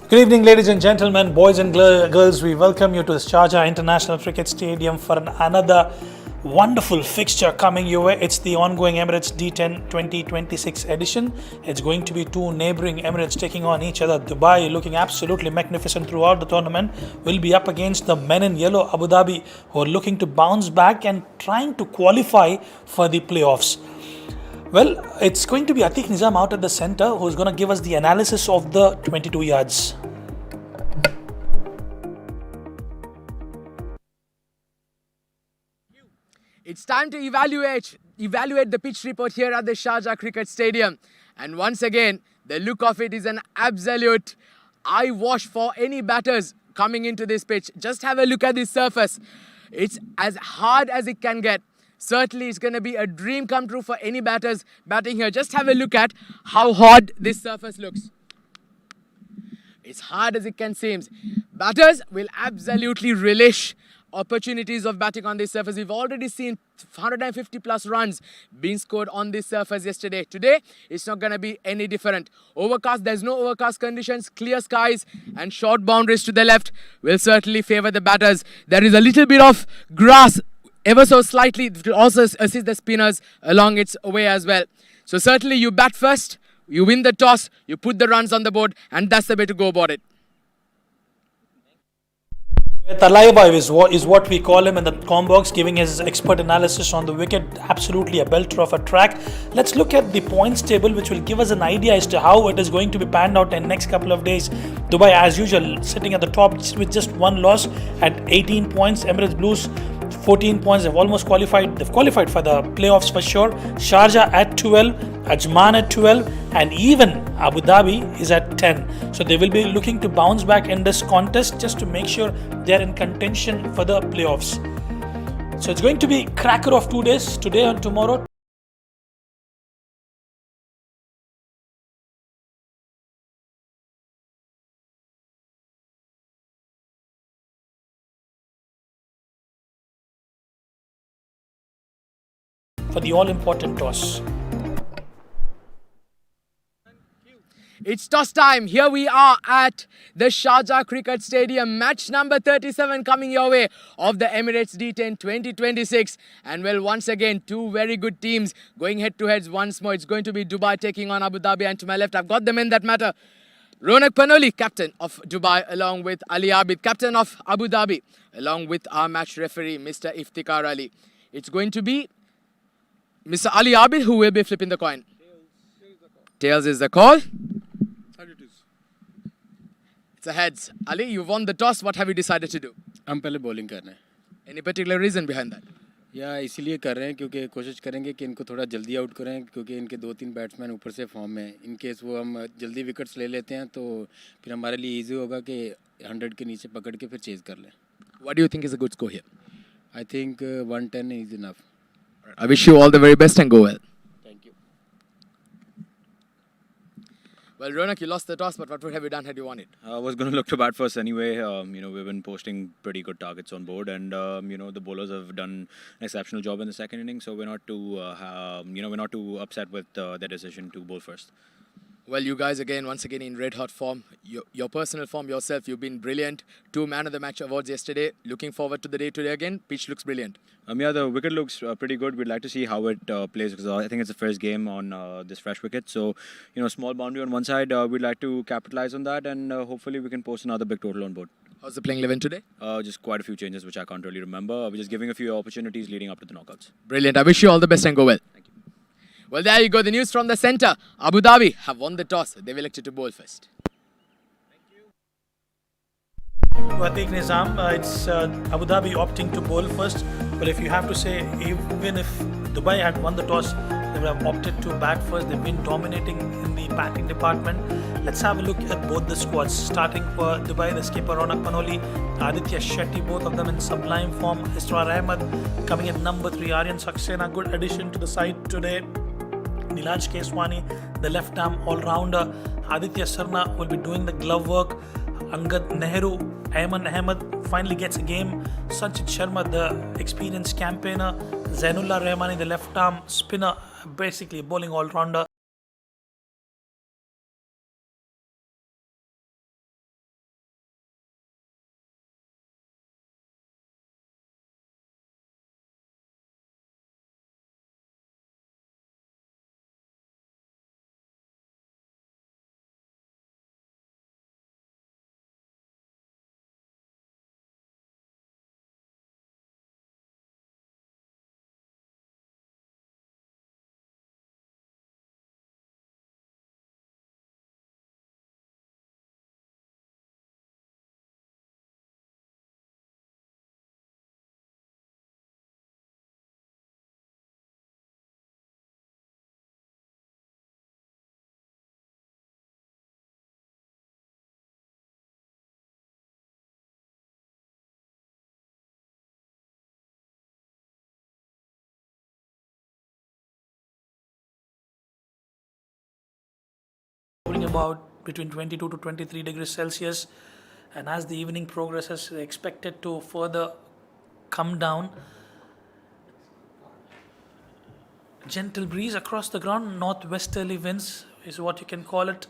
Good evening, ladies and gentlemen, boys and girls. We welcome you to the Sharjah International Cricket Stadium for another wonderful fixture coming your way. It's the ongoing Emirates D10 2026 edition. It's going to be two neighbouring Emirates taking on each other. Dubai, looking absolutely magnificent throughout the tournament, will be up against the men in yellow, Abu Dhabi, who are looking to bounce back and trying to qualify for the playoffs. Well, it's going to be Atiq Nizam out at the centre, who's going to give us the analysis of the 22 yards. It's time to evaluate the pitch report here at the Sharjah Cricket Stadium. And once again, the look of it is an absolute eye wash for any batters coming into this pitch. Just have a look at this surface. It's as hard as it can get. Certainly, it's going to be a dream come true for any batters batting here. Just have a look at how hard this surface looks. It's hard as it can seem. Batters will absolutely relish opportunities of batting on this surface. We've already seen 150 plus runs being scored on this surface yesterday. Today, it's not going to be any different. Overcast, there's no overcast conditions, clear skies and short boundaries to the left will certainly favour the batters. There is a little bit of grass ever so slightly. It will also assist the spinners along its way as well. So certainly you bat first, you win the toss, you put the runs on the board, and that's the way to go about it. Talaiba is what we call him in the com box, giving his expert analysis on the wicket. Absolutely a belter of a track. Let's look at the points table, which will give us an idea as to how it is going to be panned out in the next couple of days. Dubai, as usual, sitting at the top with just one loss at 18 points. Emirates Blues 14 points. They've almost qualified. They've qualified for the playoffs for sure. Sharjah at 12, Ajman at 12, and even Abu Dhabi is at 10. So they will be looking to bounce back in this contest just to make sure they're in contention for the playoffs. So it's going to be cracker of 2 days, today and tomorrow. For the all-important toss. It's toss time. Here we are at the Sharjah Cricket Stadium. Match number 37 coming your way of the Emirates D10 2026. And well, once again, two very good teams going head-to-heads once more. It's going to be Dubai taking on Abu Dhabi. And to my left, I've got the men that matter. Ronak Panoli, captain of Dubai, along with Ali Abid, captain of Abu Dhabi, along with our match referee, Mr. Iftikhar Ali. It's going to be Mr. Ali Abid who will be flipping the coin. Tails is the call. It's a heads. Ali, you won the toss. What have you decided to do? हम पहले bowling कर रहे हैं. Any particular reason behind that? या इसीलिए कर रहे हैं क्योंकि कोशिश करेंगे कि इनको थोड़ा जल्दी आउट करें क्योंकि इनके 2-3 बैट्समैन ऊपर से फॉर्म में. इन केस वो हम जल्दी विकेट्स ले लेते हैं तो फिर हमारे लिए इजी होगा कि 100 के नीचे पकड़ के फिर चेज कर लें. What do you think is a good score here? I think 110 is enough. I wish you all the very best and go well. Thank you. Well, Ronak, you lost the toss, but what would have you done had you won it? I was going to look to bat first anyway. We've been posting pretty good targets on board, and the bowlers have done an exceptional job in the second inning. So we're not too upset with their decision to bowl first. Well, you guys once again in red hot form. Your personal form yourself, you've been brilliant. 2 man of the match awards yesterday. Looking forward to the day today again. Pitch looks brilliant. Yeah, the wicket looks pretty good. We'd like to see how it plays because I think it's the first game on this fresh wicket. So, small boundary on one side. We'd like to capitalize on that, and hopefully we can post another big total on board. How's the playing 11 today? Just quite a few changes which I can't really remember. We're just giving a few opportunities leading up to the knockouts. Brilliant. I wish you all the best and go well. Thank you. Well, there you go. The news from the centre. Abu Dhabi have won the toss. They've elected to bowl first. Atiq Nizam, it's Abu Dhabi opting to bowl first. But if you have to say, even if Dubai had won the toss, they would have opted to bat first. They've been dominating in the batting department. Let's have a look at both the squads. Starting for Dubai, the skipper Ronak Panoli, Aditya Shetty, both of them in sublime form. Israr Ahmed coming at number 3. Aryan Saxena, good addition to the side today. Nilaj Keswani, the left-arm all-rounder. Aditya Sarna will be doing the glove work. Angad Nehru, Ayman Ahmed finally gets a game. Sanchit Sharma, the experienced campaigner. Zainullah Rahmani, the left-arm spinner, basically a bowling all-rounder. about between 22 to 23 degrees Celsius. And as the evening progresses, they expect it to further come down. Gentle breeze across the ground, northwesterly winds is what you can call it.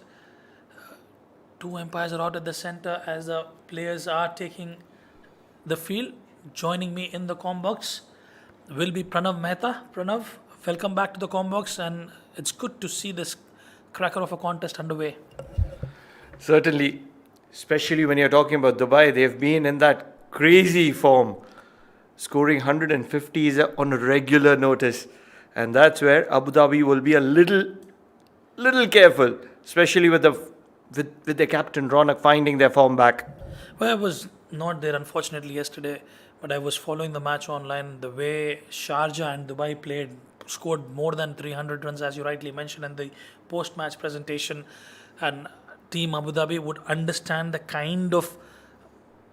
Two umpires are out at the center as the players are taking the field. Joining me in the comm box will be Pranav Mehta. Pranav, welcome back to the comm box, and it's good to see this cracker of a contest underway. Certainly, especially when you're talking about Dubai, they've been in that crazy form, scoring 150s on a regular notice. And that's where Abu Dhabi will be a little careful, especially with the captain Ronak finding their form back. Well, I was not there unfortunately yesterday, but I was following the match online. The way Sharjah and Dubai played, scored more than 300 runs, as you rightly mentioned in the post-match presentation, and Team Abu Dhabi would understand the kind of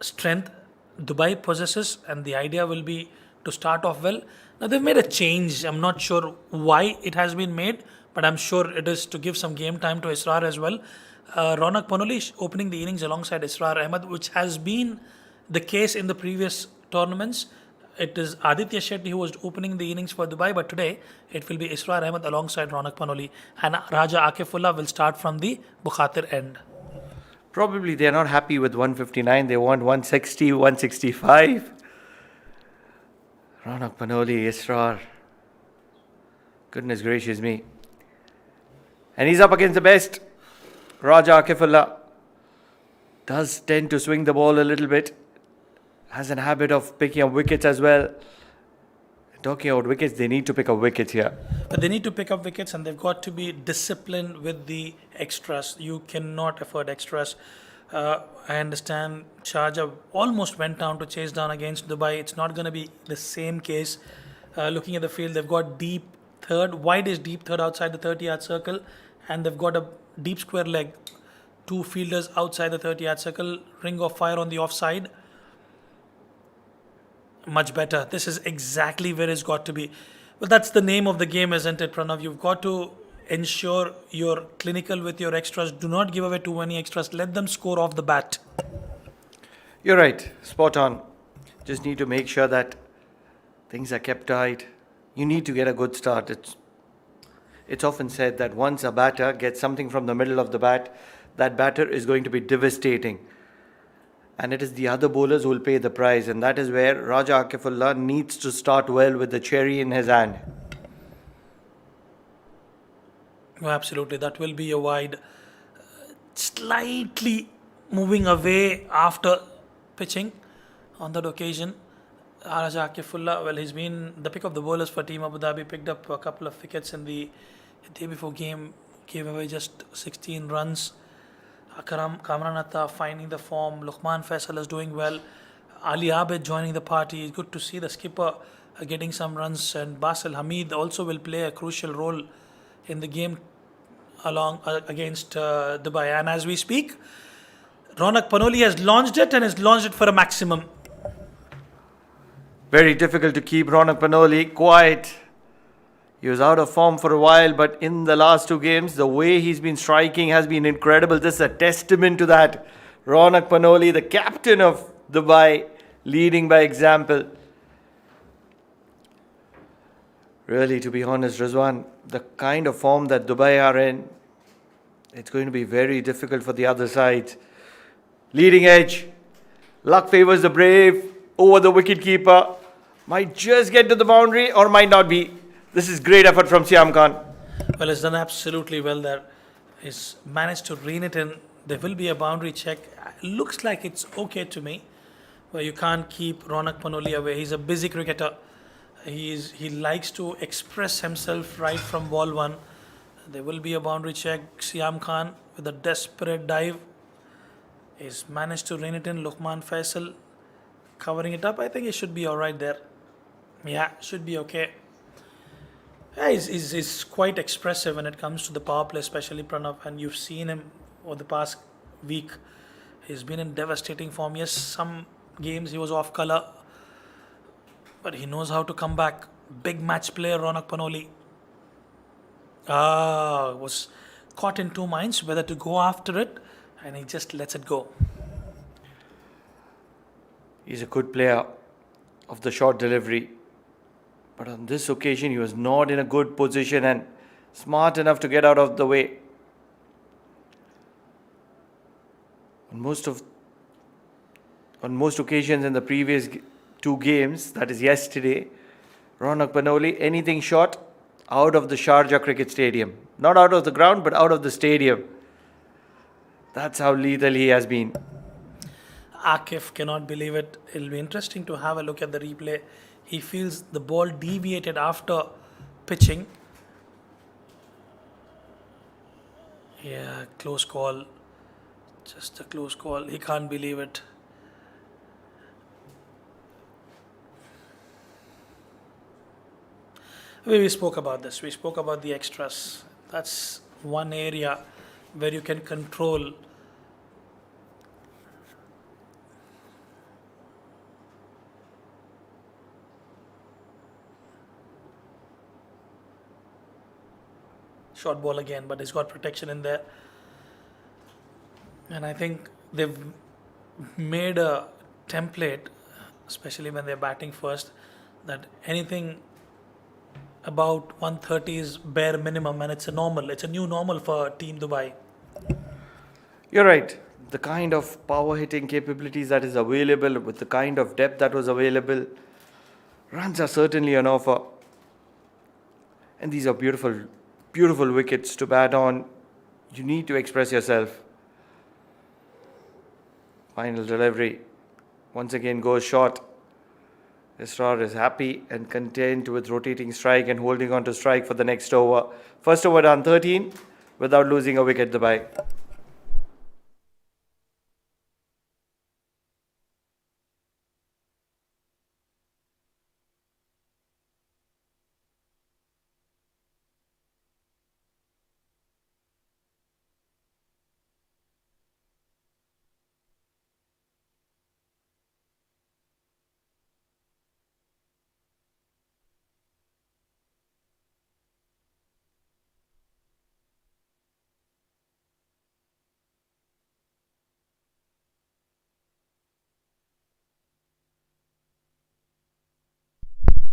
strength Dubai possesses, and the idea will be to start off well. Now they've made a change. I'm not sure why it has been made, but I'm sure it is to give some game time to Israr as well. Ronak Panoli opening the innings alongside Israr Ahmed, which has been the case in the previous tournaments. It is Aditya Shetty who was opening the innings for Dubai, but today it will be Israr Ahmed alongside Ronak Panoli, and Raja Akifullah will start from the Bukhatir end. Probably they're not happy with 159. They want 160, 165. Ronak Panoli, Israr. Goodness gracious me. And he's up against the best. Raja Akifullah does tend to swing the ball a little bit. Has an habit of picking up wickets as well. Talking about wickets, they need to pick up wickets here. But they need to pick up wickets, and they've got to be disciplined with the extras. You cannot afford extras. I understand Sharjah almost went down to chase down against Dubai. It's not going to be the same case. Looking at the field, they've got deep third, wide is deep third outside the 30-yard circle, and they've got a deep square leg. Two fielders outside the 30-yard circle, ring of fire on the offside. Much better. This is exactly where it's got to be. But that's the name of the game, isn't it, Pranav? You've got to ensure you're clinical with your extras. Do not give away too many extras. Let them score off the bat. You're right. Spot on. Just need to make sure that things are kept tight. You need to get a good start. It's often said that once a batter gets something from the middle of the bat, that batter is going to be devastating. And it is the other bowlers who will pay the price. And that is where Raja Akifullah needs to start well with the cherry in his hand. Oh, absolutely. That will be a wide. Slightly moving away after pitching on that occasion. Raja Akifullah, well, he's been the pick of the bowlers for Team Abu Dhabi, picked up a couple of wickets in the day before game, gave away just 16 runs. Kamran Atta finding the form. Luqman Faisal is doing well. Ali Abid joining the party. Good to see the skipper getting some runs, and Basil Hamid also will play a crucial role in the game along against Dubai. And as we speak, Ronak Panoli has launched it, and has launched it for a maximum. Very difficult to keep Ronak Panoli quiet. He was out of form for a while, but in the last two games, the way he's been striking has been incredible. This is a testament to that. Ronak Panoli, the captain of Dubai, leading by example. Really, to be honest, Rizwan, the kind of form that Dubai are in, it's going to be very difficult for the other side. Leading edge, luck favors the brave over the wicketkeeper. Might just get to the boundary or might not be. This is great effort from Siam Khan. Well, he's done absolutely well there. He's managed to rein it in. There will be a boundary check. Looks like it's okay to me. Well, you can't keep Ronak Panoli away. He's a busy cricketer. He likes to express himself right from ball one. There will be a boundary check. Siam Khan with a desperate dive. He's managed to rein it in. Luqman Faisal covering it up. I think he should be alright there. Yeah, should be okay. Yeah, he's quite expressive when it comes to the power play, especially Pranav, and you've seen him over the past week. He's been in devastating form. Yes, some games he was off colour, but he knows how to come back. Big match player Ronak Panoli. Was caught in two minds whether to go after it, and he just lets it go. He's a good player of the short delivery, but on this occasion he was not in a good position and smart enough to get out of the way. On most occasions in the previous two games, that is yesterday, Ronak Panoli, anything short, out of the Sharjah cricket stadium. Not out of the ground, but out of the stadium. That's how lethal he has been. Akif cannot believe it. It'll be interesting to have a look at the replay. He feels the ball deviated after pitching. Yeah, close call. Just a close call. He can't believe it. We spoke about this. We spoke about the extras. That's one area where you can control short ball again, but he's got protection in there. And I think they've made a template, especially when they're batting first, that anything about 130 is bare minimum, and it's a normal. It's a new normal for Team Dubai. You're right. The kind of power hitting capabilities that is available, with the kind of depth that was available, runs are certainly an offer. And these are beautiful, beautiful wickets to bat on. You need to express yourself. Final delivery once again goes short. Israr is happy and content with rotating strike and holding on to strike for the next over. First over done 13 without losing a wicket, Dubai.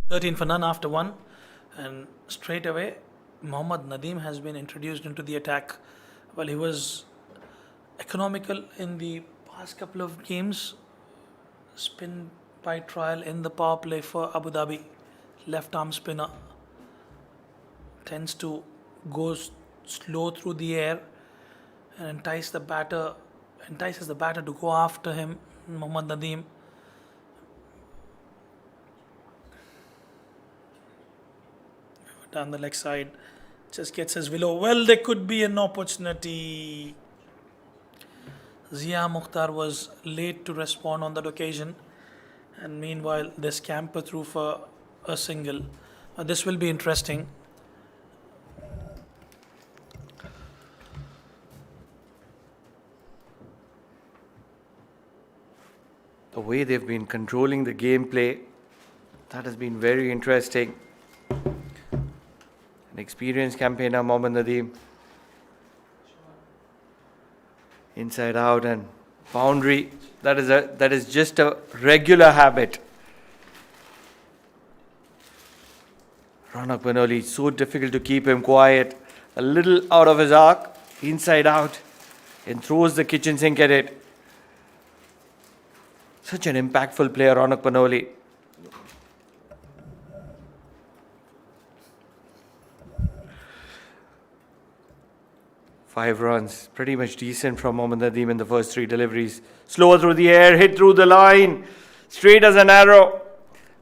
Thirteen for none after one, and straight away Mohammad Nadeem has been introduced into the attack. Well, he was economical in the past couple of games. Spin by trial in the power play for Abu Dhabi. Left arm spinner tends to go slow through the air and entices the batter to go after him. Mohammad Nadeem. Down the leg side, just gets his willow. Well, there could be an opportunity. Zia Mukhtar was late to respond on that occasion, and meanwhile they scamper through for a single. This will be interesting. The way they've been controlling the gameplay, that has been very interesting. An experienced campaigner, Mohammad Nadeem. Inside out and boundary. That is just a regular habit. Ronak Panoli, so difficult to keep him quiet. A little out of his arc, inside out, and throws the kitchen sink at it. Such an impactful player, Ronak Panoli. Five runs, pretty much decent from Mohammad Nadeem in the first three deliveries. Slower through the air, hit through the line, straight as an arrow.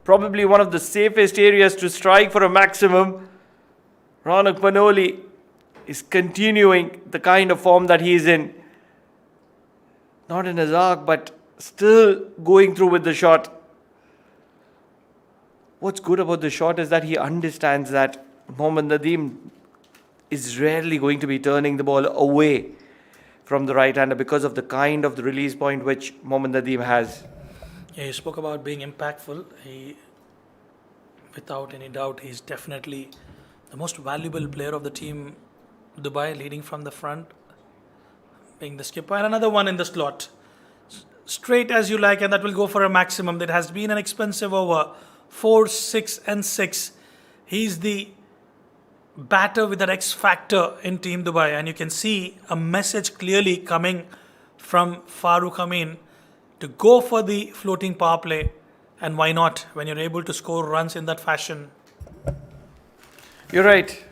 Probably one of the safest areas to strike for a maximum. Ronak Panoli is continuing the kind of form that he is in. Not in his arc, but still going through with the shot. What's good about the shot is that he understands that Mohammad Nadeem is rarely going to be turning the ball away from the right-hander because of the kind of the release point which Mohammad Nadeem has. Yeah, you spoke about being impactful. Without any doubt, he's definitely the most valuable player of the team Dubai leading from the front, being the skipper, and another one in the slot. Straight as you like, and that will go for a maximum. That has been an expensive over. 4, 6, and 6. He's the batter with that X factor in Team Dubai, and you can see a message clearly coming from Farooq Amin to go for the floating power play. And why not when you're able to score runs in that fashion? You're right.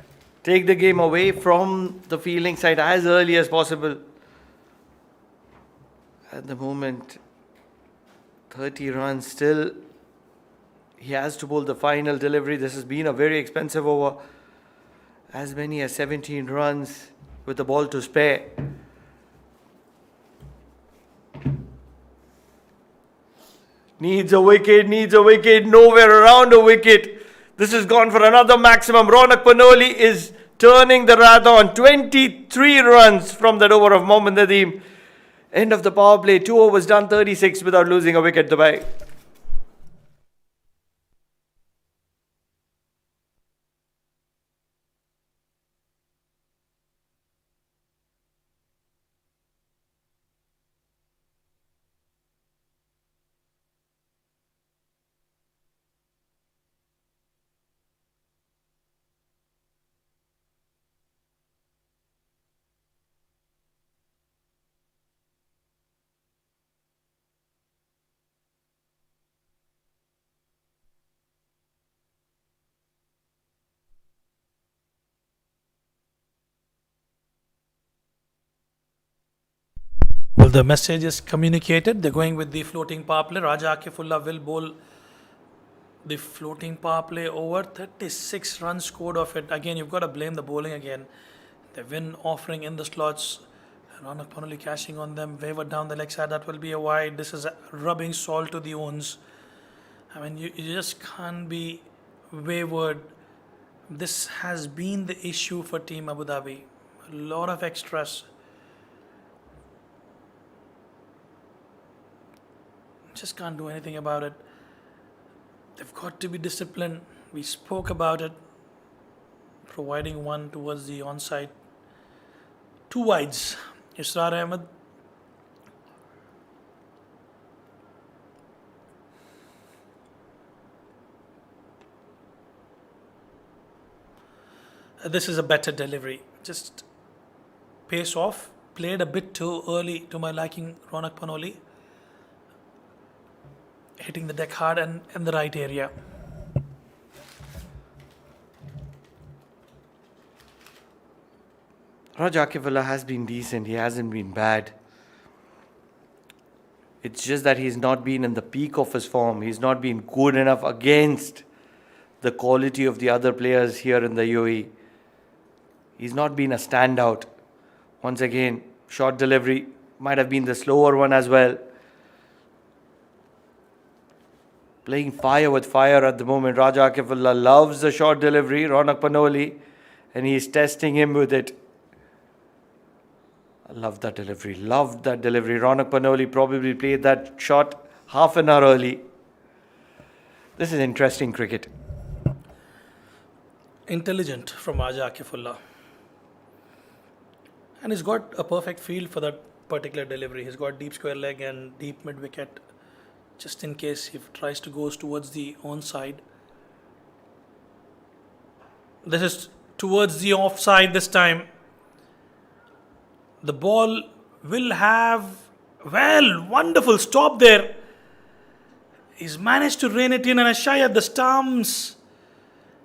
Take the game away from the fielding side as early as possible. At the moment, 30 runs still. He has to bowl the final delivery. This has been a very expensive over. As many as 17 runs with the ball to spare. Needs a wicket, nowhere around a wicket. This has gone for another maximum. Ronak Panoli is turning the wrath on. 23 runs from that over of Mohammad Nadeem. End of the power play. 2 overs done, 36 without losing a wicket, Dubai. Well, the message is communicated. They're going with the floating power play. Raja Akifullah will bowl the floating power play over. 36 runs scored off it. Again, you've got to blame the bowling again. They've been offering in the slots. Ronak Panoli cashing on them. Wavered down the leg side. That will be a wide. This is rubbing salt to the wounds. I mean, you just can't be wayward. This has been the issue for Team Abu Dhabi. A lot of extras. Just can't do anything about it. They've got to be disciplined. We spoke about it. Providing one towards the onside. 2 wides. Israr Ahmed. This is a better delivery. Just pace off. Played a bit too early to my liking, Ronak Panoli. Hitting the deck hard and in the right area. Raja Akifullah has been decent. He hasn't been bad. It's just that he's not been in the peak of his form. He's not been good enough against the quality of the other players here in the UAE. He's not been a standout. Once again, short delivery. Might have been the slower one as well. Playing fire with fire at the moment. Raja Akifullah loves the short delivery. Ronak Panoli. And he's testing him with it. I love that delivery. Loved that delivery. Ronak Panoli probably played that shot half an hour early. This is interesting cricket. Intelligent from Raja Akifullah. And he's got a perfect feel for that particular delivery. He's got deep square leg and deep mid wicket. Just in case if tries to go towards the onside. This is towards the offside this time. The ball will have, well, wonderful stop there. He's managed to rein it in and a shy at the stumps.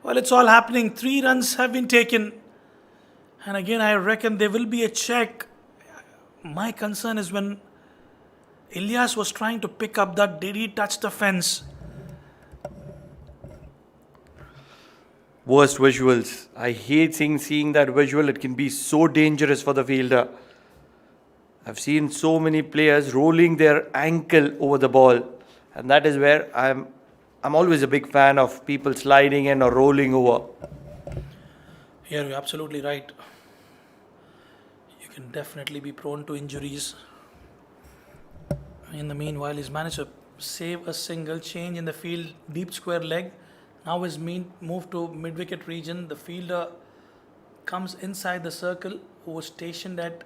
Well, it's all happening. 3 runs have been taken. And again, I reckon there will be a check. My concern is when Ilyas was trying to pick up that, did he touch the fence? Worst visuals. I hate seeing that visual. It can be so dangerous for the fielder. I've seen so many players rolling their ankle over the ball. And that is where I'm always a big fan of people sliding in or rolling over. Here you're absolutely right. You can definitely be prone to injuries. In the meanwhile, he's managed to save a single, change in the field, deep square leg. Now he's moved to mid-wicket region. The fielder comes inside the circle, who was stationed at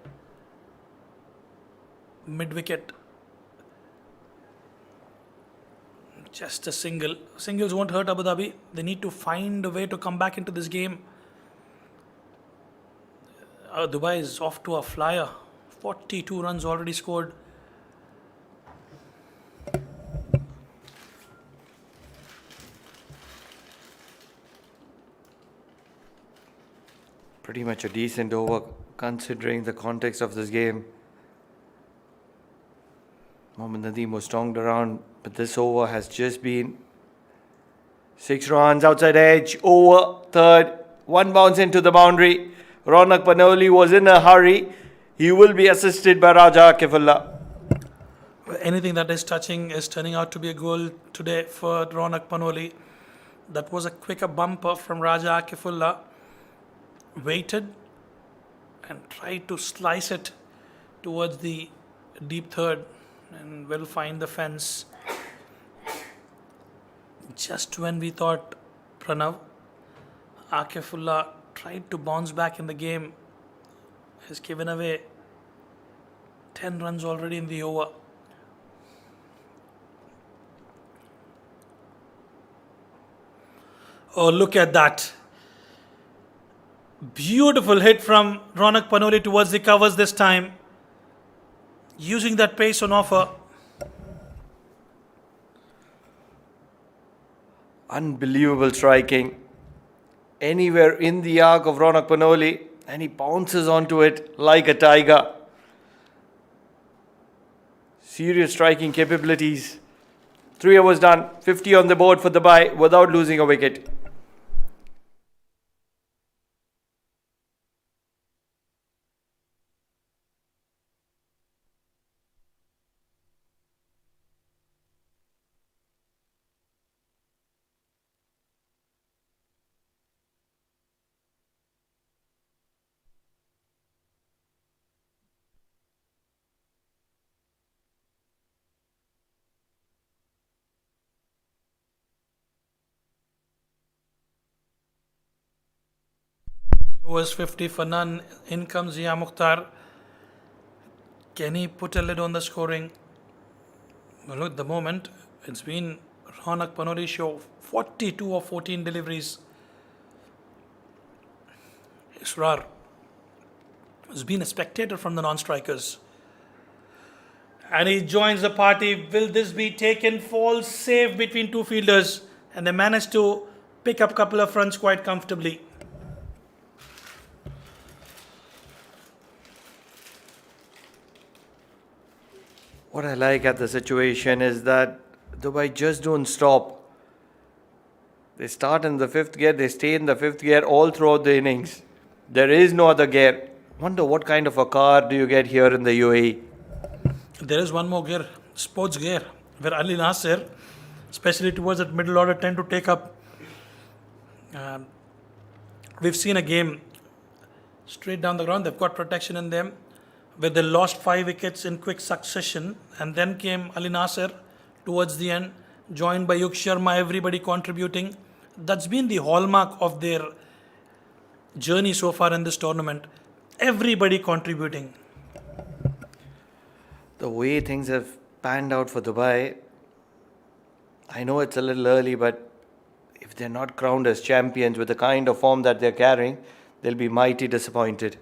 mid-wicket. Just a single. Singles won't hurt Abu Dhabi. They need to find a way to come back into this game. Dubai is off to a flyer. 42 runs already scored. Pretty much a decent over considering the context of this game. Mohammad Nadeem was stronged around, but this over has just been 6 runs outside edge, over, third, one bounce into the boundary. Ronak Panoli was in a hurry. He will be assisted by Raja Akifullah. Anything that is touching is turning out to be a goal today for Ronak Panoli. That was a quicker bumper from Raja Akifullah. Waited and tried to slice it towards the deep third and will find the fence. Just when we thought Pranav, Akifullah tried to bounce back in the game, has given away 10 runs already in the over. Oh, look at that. Beautiful hit from Ronak Panoli towards the covers this time. Using that pace on offer. Unbelievable striking. Anywhere in the arc of Ronak Panoli, and he bounces onto it like a tiger. Serious striking capabilities. 3 overs done, 50 on the board for Dubai without losing a wicket. Was 50 for none. In comes Zia Mukhtar. Can he put a lid on the scoring? Well, at the moment, it's been Ronak Panoli show 42 of 14 deliveries. Israr has been a spectator from the non-strikers. And he joins the party. Will this be taken? Falls safe between two fielders. And they managed to pick up a couple of runs quite comfortably. What I like at the situation is that Dubai just don't stop. They start in the 5th gear, they stay in the 5th gear all throughout the innings. There is no other gear. Wonder what kind of a car do you get here in the UAE? There is one more gear, sports gear, where Ali Nasser, especially towards that middle order, tend to take up. We've seen a game straight down the ground. They've got protection in them, where they lost 5 wickets in quick succession, and then came Ali Nasser towards the end, joined by Yug Sharma, everybody contributing. That's been the hallmark of their journey so far in this tournament. Everybody contributing. The way things have panned out for Dubai, I know it's a little early, but if they're not crowned as champions with the kind of form that they're carrying, they'll be mighty disappointed.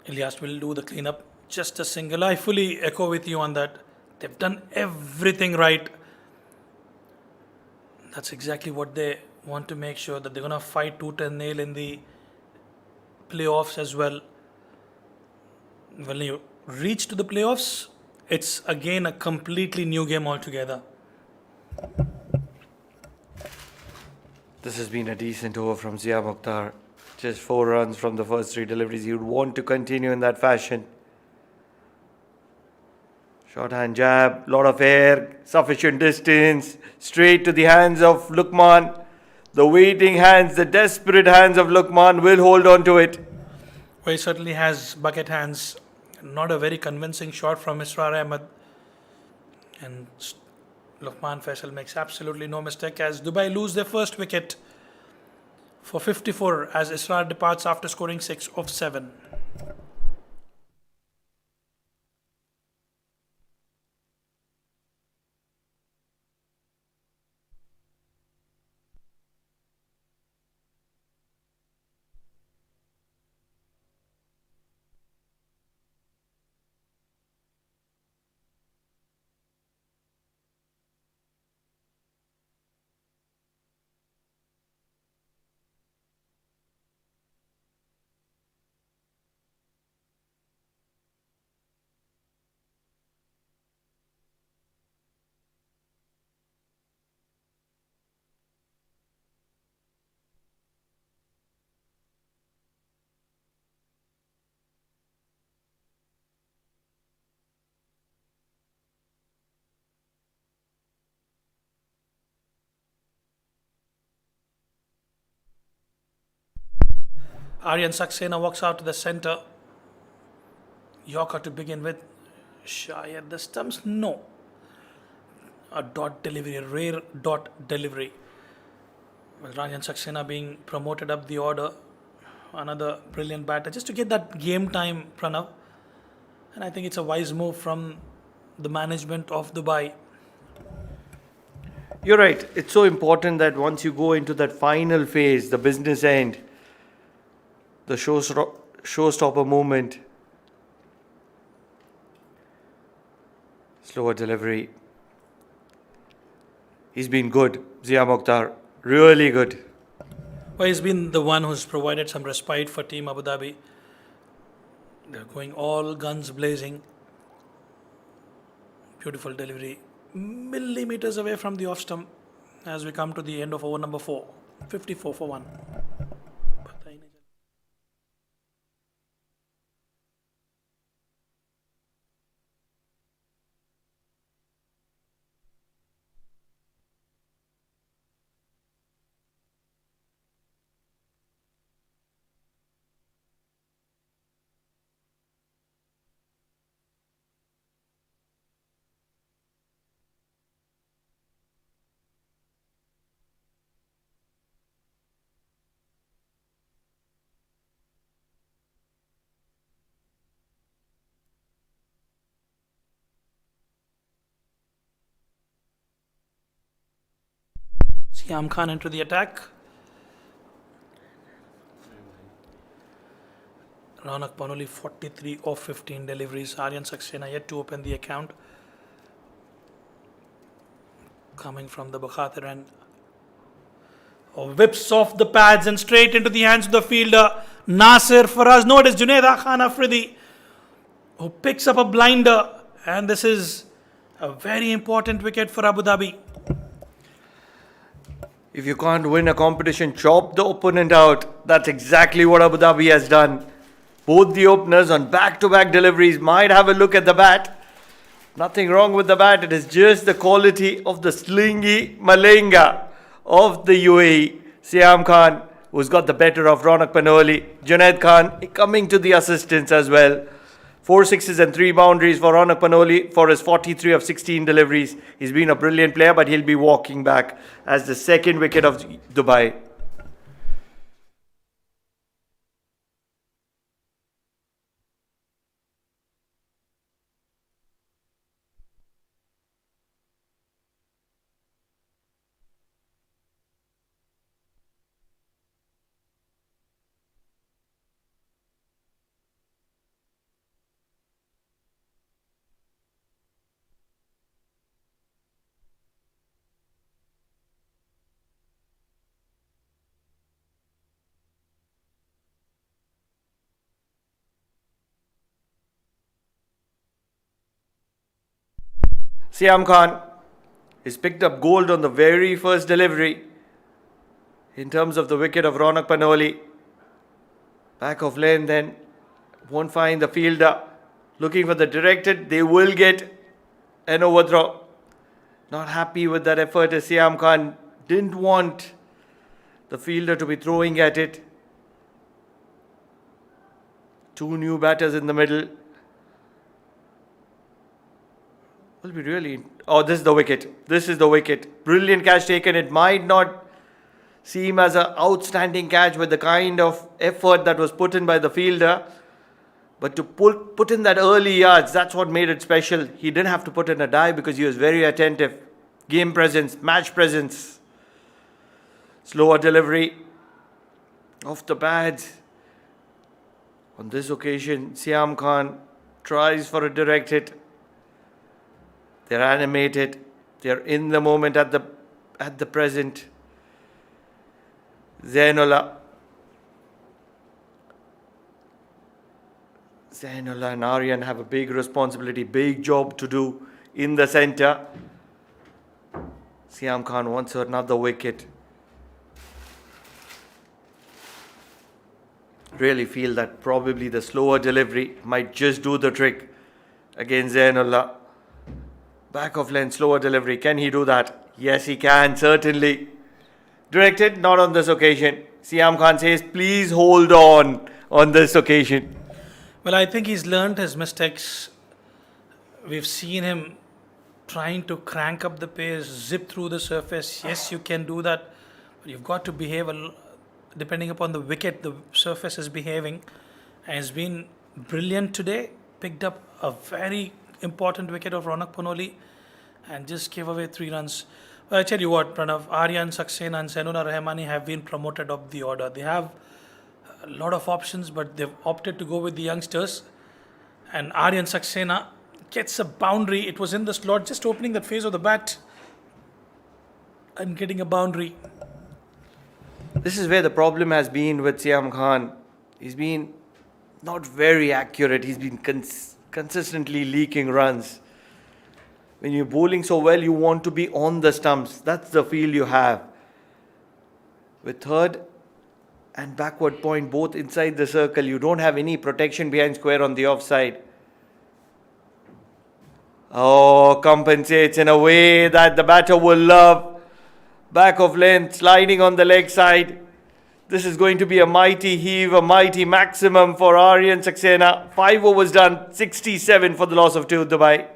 Ilyas will do the cleanup. Just a single. I fully echo with you on that. They've done everything right. That's exactly what they want to make sure, that they're going to fight tooth and nail in the playoffs as well. When you reach to the playoffs, it's again a completely new game altogether. This has been a decent over from Zia Mukhtar. Just 4 runs from the first 3 deliveries. You'd want to continue in that fashion. Short hand jab, lot of air, sufficient distance, straight to the hands of Lukman. The waiting hands, the desperate hands of Lukman will hold on to it. Well, he certainly has bucket hands. Not a very convincing shot from Israr Ahmed. And Luqman Faisal makes absolutely no mistake as Dubai lose their first wicket for 54 as Israr departs after scoring 6 of 7. Aryan Saxena walks out to the centre. Yorker to begin with. Shy at the stumps? No. A dot delivery, a rare dot delivery. With Aryan Saxena being promoted up the order. Another brilliant batter just to get that game time, Pranav. And I think it's a wise move from the management of Dubai. You're right. It's so important that once you go into that final phase, the business end, the showstopper movement, slower delivery. He's been good, Zia Mokhtar. Really good. Well, he's been the one who's provided some respite for Team Abu Dhabi. They're going all guns blazing. Beautiful delivery. Millimeters away from the off stump as we come to the end of over number 4. 54 for 1. Siam Khan into the attack. Raunak Panoli 43 of 15 deliveries. Aryan Saxena yet to open the account. Coming from the Bakhatir end. Whips off the pads and straight into the hands of the fielder. Nasir Faraz. No, it is Junaid Khan Afridi who picks up a blinder. And this is a very important wicket for Abu Dhabi. If you can't win a competition, chop the opponent out. That's exactly what Abu Dhabi has done. Both the openers on back-to-back deliveries might have a look at the bat. Nothing wrong with the bat. It is just the quality of the slingy Malenga of the UAE. Siam Khan, who's got the better of Raunak Panoli. Junaid Khan coming to the assistance as well. 4 sixes and 3 boundaries for Raunak Panoli for his 43 of 16 deliveries. He's been a brilliant player, but he'll be walking back as the second wicket of Dubai. Siam Khan has picked up gold on the very first delivery in terms of the wicket of Raunak Panoli. Back of lane then, won't find the fielder. Looking for the directed, they will get an overthrow. Not happy with that effort as Siam Khan didn't want the fielder to be throwing at it. 2 new batters in the middle. Will be really. Oh, this is the wicket. This is the wicket. Brilliant catch taken. It might not seem as an outstanding catch with the kind of effort that was put in by the fielder. But to put in that early yards, that's what made it special. He didn't have to put in a dive because he was very attentive. Game presence, match presence. Slower delivery off the pads. On this occasion, Siam Khan tries for a direct hit. They're animated. They're in the moment at the present. Zainullah and Aryan have a big responsibility, big job to do in the centre. Siam Khan wants another wicket. Really feel that probably the slower delivery might just do the trick against Zainullah. Back of length, slower delivery. Can he do that? Yes, he can, certainly. Directed, not on this occasion. Siam Khan says, please hold on this occasion. Well, I think he's learned his mistakes. We've seen him trying to crank up the pace, zip through the surface. Yes, you can do that, but you've got to behave depending upon the wicket the surface is behaving. And he's been brilliant today. Picked up a very important wicket of Ronak Panoli and just gave away 3 runs. Well, I tell you what, Pranav, Aryan Saxena and Zainullah Rahmani have been promoted up the order. They have a lot of options, but they've opted to go with the youngsters. And Aryan Saxena gets a boundary. It was in the slot, just opening that phase of the bat and getting a boundary. This is where the problem has been with Siam Khan. He's been not very accurate. He's been consistently leaking runs. When you're bowling so well, you want to be on the stumps. That's the feel you have. With third and backward point both inside the circle, you don't have any protection behind square on the offside. Oh, compensates in a way that the batter will love. Back of length, sliding on the leg side. This is going to be a mighty heave, a mighty maximum for Aryan Saxena. 5 overs done, 67 for the loss of 2, Dubai.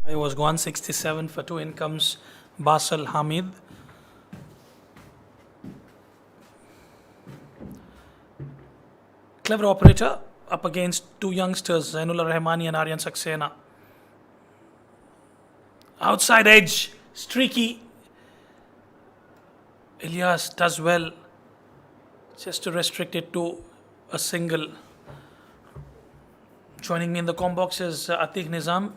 I was 167 for 2. In comes Basal Hamid. Clever operator up against 2 youngsters, Zainullah Rahmani and Aryan Saxena. Outside edge, streaky. Ilyas does well just to restrict it to a single. Joining me in the com box is Atiq Nizam,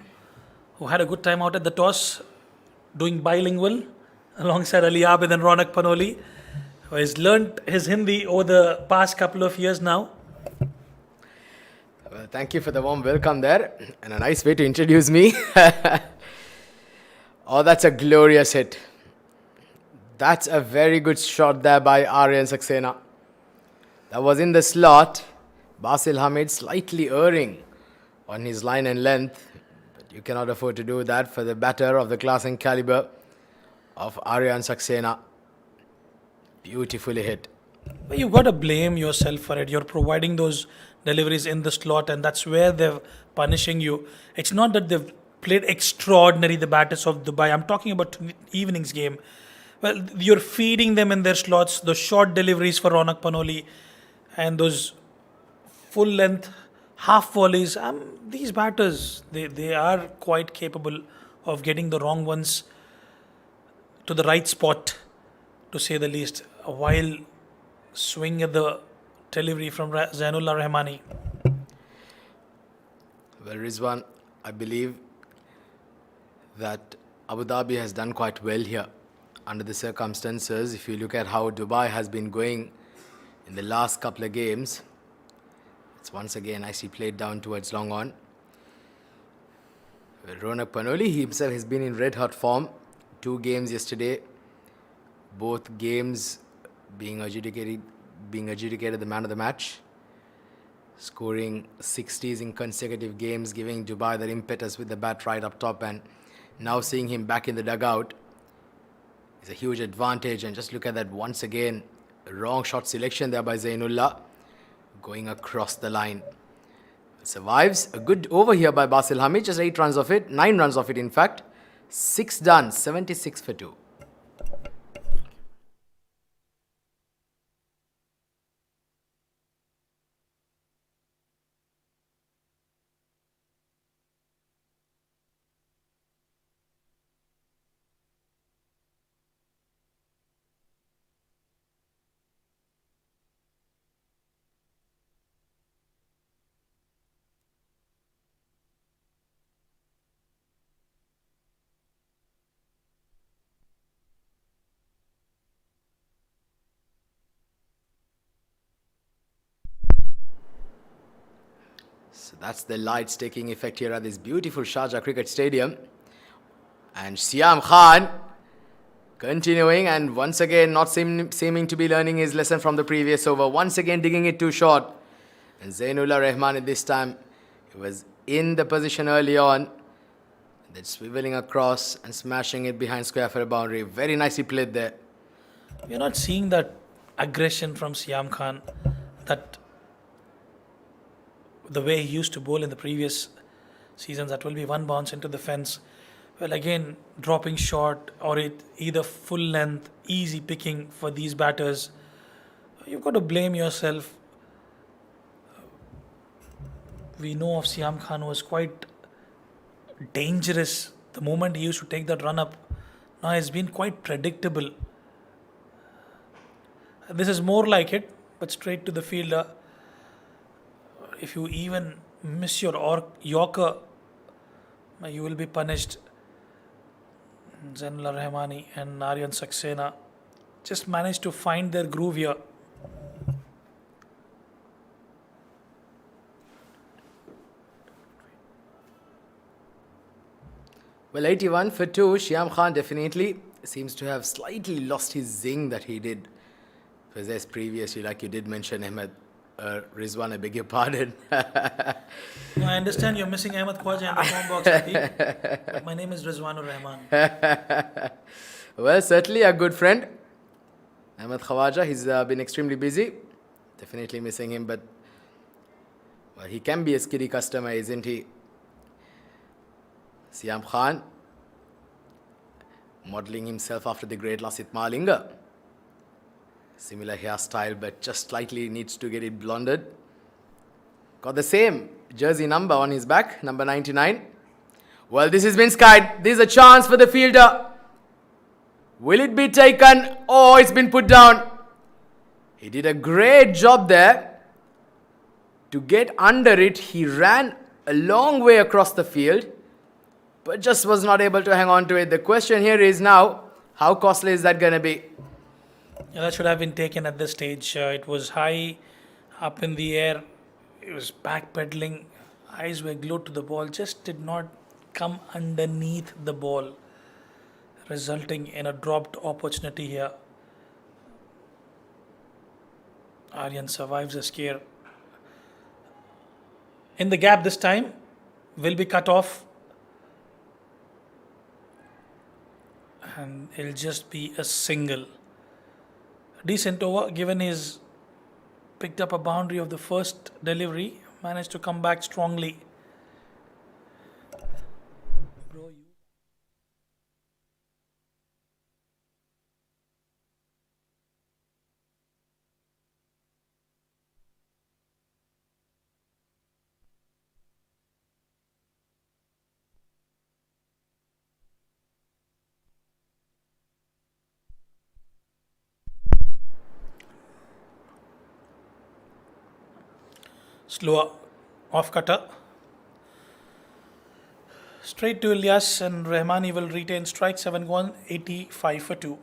who had a good time out at the toss, doing bilingual alongside Ali Abid and Ronak Panoli, who has learnt his Hindi over the past couple of years now. Well, thank you for the warm welcome there, and a nice way to introduce me. Oh, that's a glorious hit. That's a very good shot there by Aryan Saxena. That was in the slot. Basil Hamid slightly erring on his line and length. You cannot afford to do that for the batter of the class and caliber of Aryan Saxena. Beautifully hit. But you've got to blame yourself for it. You're providing those deliveries in the slot, and that's where they're punishing you. It's not that they've played extraordinary, the batters of Dubai. I'm talking about evening's game. Well, you're feeding them in their slots, those short deliveries for Ronak Panoli and those full length half volleys. These batters, they are quite capable of getting the wrong ones to the right spot, to say the least, while swing at the delivery from Zainullah Rahmani. Well, Rizwan, I believe that Abu Dhabi has done quite well here under the circumstances. If you look at how Dubai has been going in the last couple of games, it's once again nicely played down towards long on. Ronak Panoli himself has been in red hot form. 2 games yesterday, both games being adjudicated the man of the match, scoring 60s in consecutive games, giving Dubai that impetus with the bat right up top, and now seeing him back in the dugout is a huge advantage. And just look at that once again, wrong shot selection there by Zainullah, going across the line. Survives a good over here by Basil Hamid, just 9 runs of it in fact. 6 done, 76 for 2. So that's the lights taking effect here at this beautiful Sharjah Cricket Stadium. And Siam Khan continuing, and once again not seeming to be learning his lesson from the previous over. Once again digging it too short. And Zainullah Rahman at this time, he was in the position early on, then swiveling across and smashing it behind square for a boundary. Very nicely played there. We're not seeing that aggression from Siam Khan, that the way he used to bowl in the previous seasons. That will be one bounce into the fence. Well, again, dropping short or either full length, easy picking for these batters. You've got to blame yourself. We know of Siam Khan was quite dangerous the moment he used to take that run up. Now he's been quite predictable. This is more like it, but straight to the fielder. If you even miss your Yorker, you will be punished. Zainullah Rahmani and Aryan Saxena just managed to find their groove here. Well, 81 for 2. Siam Khan definitely seems to have slightly lost his zing that he did possess previously, like you did mention, Ahmed. Rizwan, I beg your pardon. No, I understand you're missing Ahmed Khwaja in the form box, Ati, but my name is Rizwanur Rahman. Well, certainly a good friend. Ahmed Khwaja, he's been extremely busy. Definitely missing him, but well, he can be a skiddy customer, isn't he? Siam Khan, modelling himself after the great Lasit Malinga. Similar hairstyle, but just slightly needs to get it blonded. Got the same jersey number on his back, number 99. Well, this has been skied. This is a chance for the fielder. Will it be taken? Oh, it's been put down. He did a great job there. To get under it, he ran a long way across the field, but just was not able to hang on to it. The question here is now, how costly is that going to be? Yeah, that should have been taken at this stage. It was high, up in the air. It was backpedaling. Eyes were glued to the ball. Just did not come underneath the ball, resulting in a dropped opportunity here. Aryan survives the scare. In the gap this time, will be cut off. And it'll just be a single. Decent over, given he's picked up a boundary of the first delivery, managed to come back strongly. Slower off cutter. Straight to Ilyas, and Rahmani will retain strike. 7 gone, 85 for 2.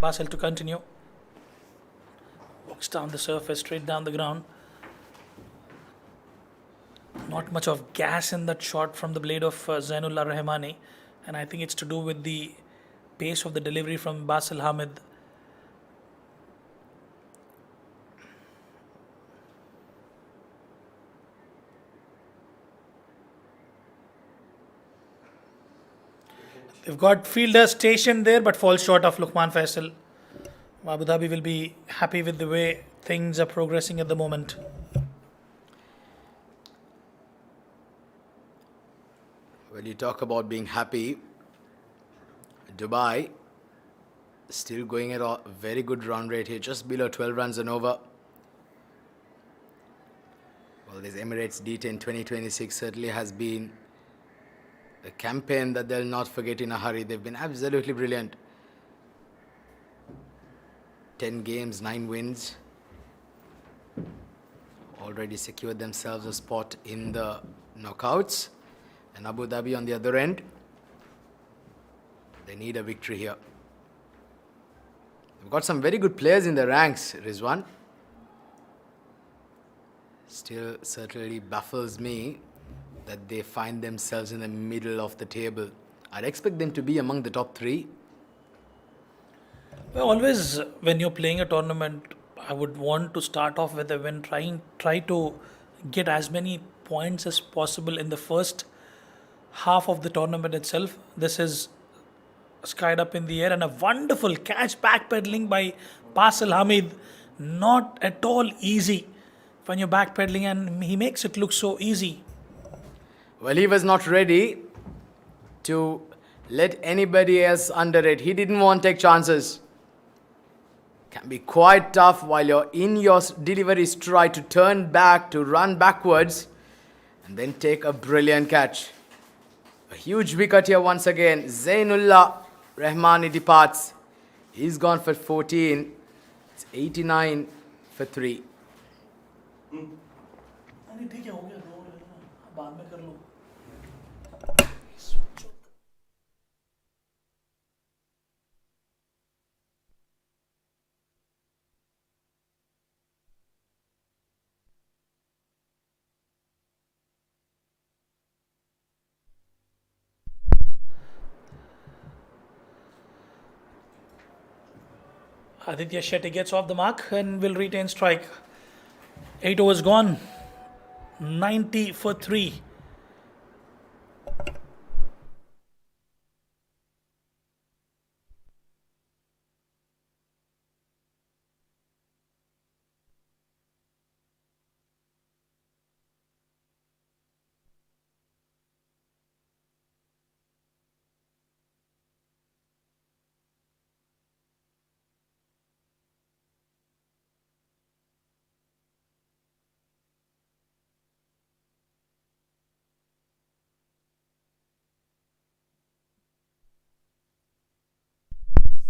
Basil to continue. Walks down the surface, straight down the ground. Not much of gas in that shot from the blade of Zainullah Rahmani, and I think it's to do with the pace of the delivery from Basil Hamid. They've got fielders stationed there but fall short of Luqman Faisal. Abu Dhabi will be happy with the way things are progressing at the moment. When you talk about being happy, Dubai still going at a very good run rate here, just below 12 runs and over. Well, this Emirates D10 2026 certainly has been a campaign that they'll not forget in a hurry. They've been absolutely brilliant. 10 games, 9 wins. Already secured themselves a spot in the knockouts. And Abu Dhabi on the other end, they need a victory here. They've got some very good players in the ranks, Rizwan. Still certainly baffles me that they find themselves in the middle of the table. I'd expect them to be among the top 3. Well, always when you're playing a tournament, I would want to start off with a win, try to get as many points as possible in the first half of the tournament itself. This is skied up in the air and a wonderful catch, backpedaling by Basil Hamid. Not at all easy when you're backpedaling, and he makes it look so easy. Well, he was not ready to let anybody else under it. He didn't want to take chances. Can be quite tough while you're in your delivery stride to turn back, to run backwards, and then take a brilliant catch. A huge wicket here once again. Zainullah Rahmani departs. He's gone for 14. It's 89 for 3. Aditya Shetty gets off the mark and will retain strike. 8 overs gone. 90 for 3.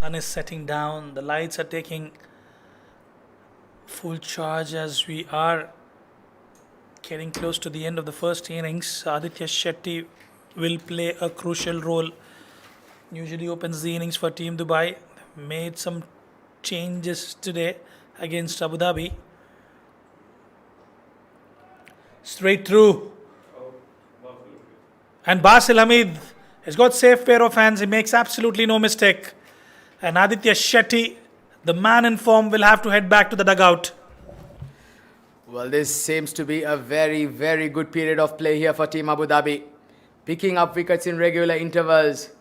Sun is setting down, the lights are taking full charge as we are getting close to the end of the first innings. Aditya Shetty will play a crucial role. Usually opens the innings for Team Dubai. Made some changes today against Abu Dhabi. Straight through. And Basil Hamid has got safe pair of hands. He makes absolutely no mistake. And Aditya Shetty, the man in form, will have to head back to the dugout. Well, this seems to be a very, very good period of play here for Team Abu Dhabi. Picking up wickets in regular intervals.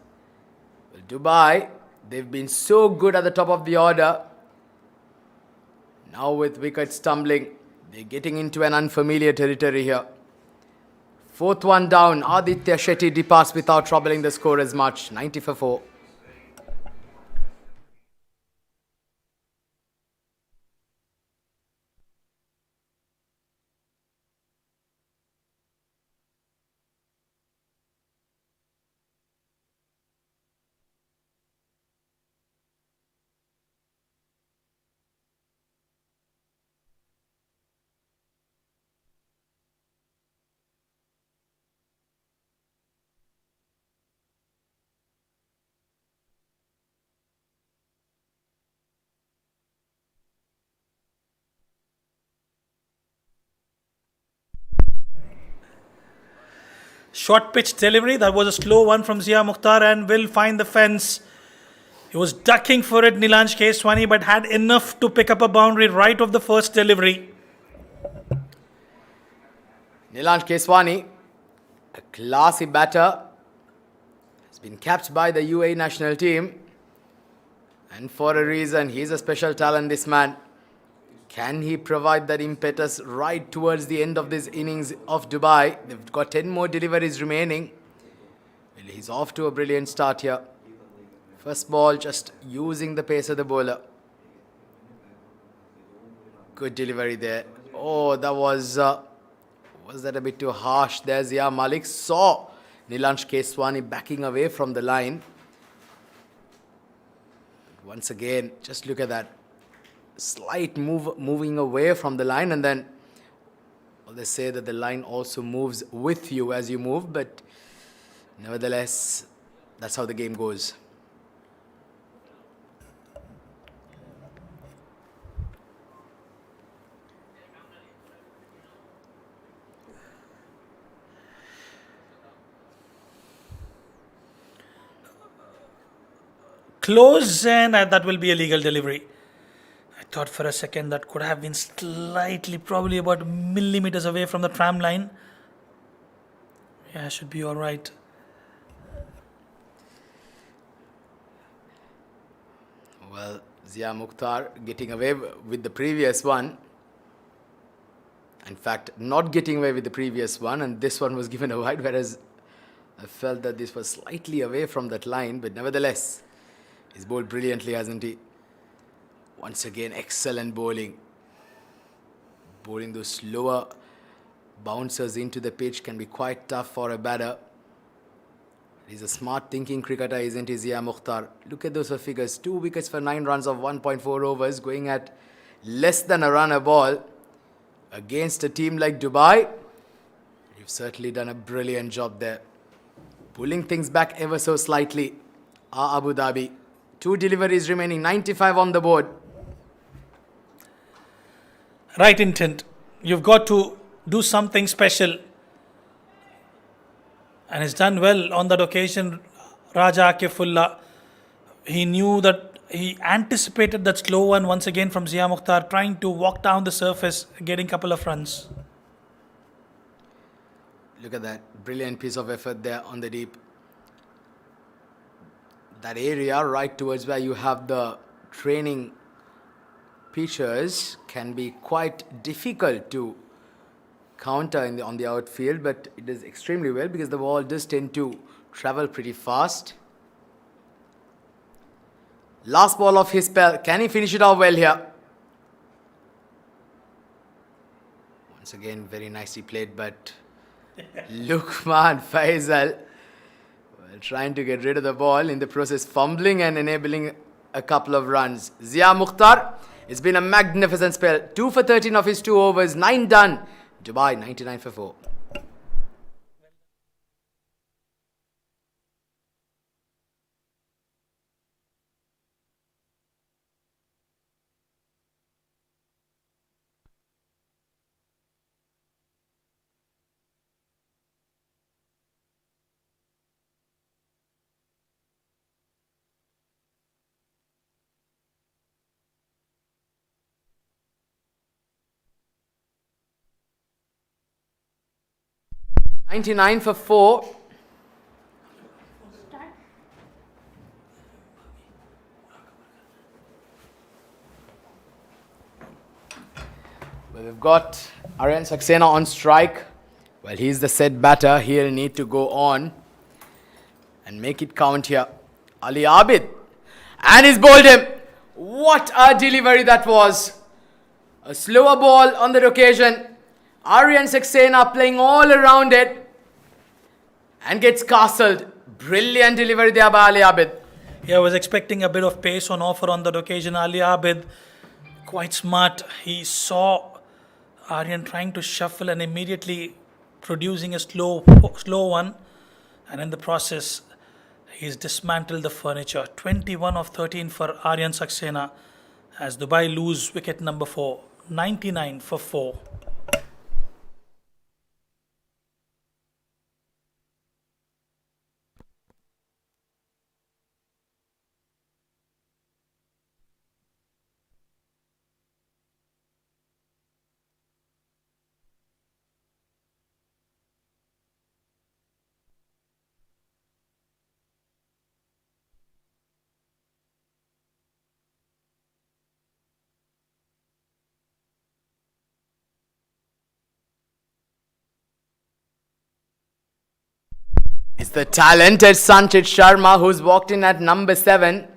Well, Dubai, they've been so good at the top of the order. Now with wickets tumbling, they're getting into an unfamiliar territory here. Fourth one down, Aditya Shetty departs without troubling the score as much, 90 for 4. Short pitch delivery. That was a slow one from Zia Mukhtar and will find the fence. He was ducking for it, Nilanj Keswani, but had enough to pick up a boundary right of the first delivery. Nilanj Keswani, a classy batter, has been capped by the UAE national team. And for a reason, he's a special talent, this man. Can he provide that impetus right towards the end of this innings of Dubai? They've got 10 more deliveries remaining. Well, he's off to a brilliant start here. First ball, just using the pace of the bowler. Good delivery there. Oh, that was that a bit too harsh there? Zia Malik saw Nilanj Keswani backing away from the line. Once again, just look at that. Slight moving away from the line, and then they say that the line also moves with you as you move, but nevertheless, that's how the game goes. Close, and that will be a legal delivery. I thought for a second that could have been slightly, probably about millimeters away from the tram line. Yeah, should be all right. Well, Zia Mukhtar getting away with the previous one. In fact, not getting away with the previous one, and this one was given a wide, whereas I felt that this was slightly away from that line, but nevertheless, he's bowled brilliantly, hasn't he? Once again, excellent bowling. Bowling those slower bouncers into the pitch can be quite tough for a batter. He's a smart thinking cricketer, isn't he, Zia Mukhtar? Look at those figures. 2 wickets for 9 runs of 1.4 overs, going at less than a run a ball against a team like Dubai. You've certainly done a brilliant job there. Pulling things back ever so slightly. Abu Dhabi. 2 deliveries remaining, 95 on the board. Right intent. You've got to do something special. And he's done well on that occasion, Raja Akifullah. He knew that, he anticipated that slow one once again from Zia Mukhtar, trying to walk down the surface, getting a couple of runs. Look at that. Brilliant piece of effort there on the deep. That area right towards where you have the training pitchers can be quite difficult to counter on the outfield, but it does extremely well because the ball does tend to travel pretty fast. Last ball of his spell. Can he finish it off well here? Once again, very nicely played, but Luqman Faisal trying to get rid of the ball, in the process fumbling and enabling a couple of runs. Zia Mukhtar, it's been a magnificent spell. 2 for 13 of his 2 overs, 9 done. Dubai, 99 for 4. $99 for 4. got Aryan Saxena on strike. Well, he's the set batter. He'll need to go on and make it count here. Ali Abid. And he's bowled him. What a delivery that was. A slower ball on that occasion. Aryan Saxena playing all around it and gets castled. Brilliant delivery there by Ali Abid. Yeah, I was expecting a bit of pace on offer on that occasion. Ali Abid, quite smart. He saw Aryan trying to shuffle and immediately producing a slow one. And in the process, he's dismantled the furniture. 21 of 13 for Aryan Saxena as Dubai lose wicket number 4. 99 for 4. It's the talented Sanchit Sharma who's walked in at number 7.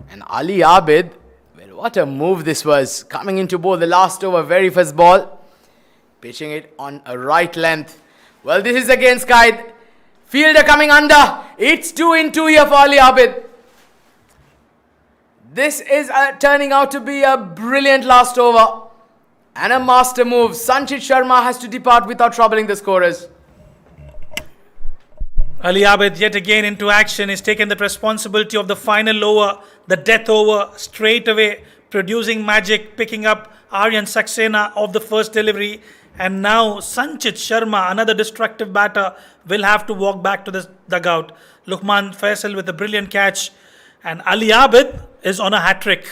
And Ali Abid, well, what a move this was. Coming into bowl the last over, very first ball. Pitching it on a right length. Well, this is again skied. Fielder coming under. It's 2 in 2 here for Ali Abid. This is turning out to be a brilliant last over. And a master move. Sanchit Sharma has to depart without troubling the scorers. Ali Abid yet again into action. He's taken the responsibility of the final over, the death over, straight away producing magic, picking up Aryan Saxena of the first delivery. And now Sanchit Sharma, another destructive batter, will have to walk back to the dugout. Luqman Faisal with a brilliant catch. And Ali Abid is on a hat-trick.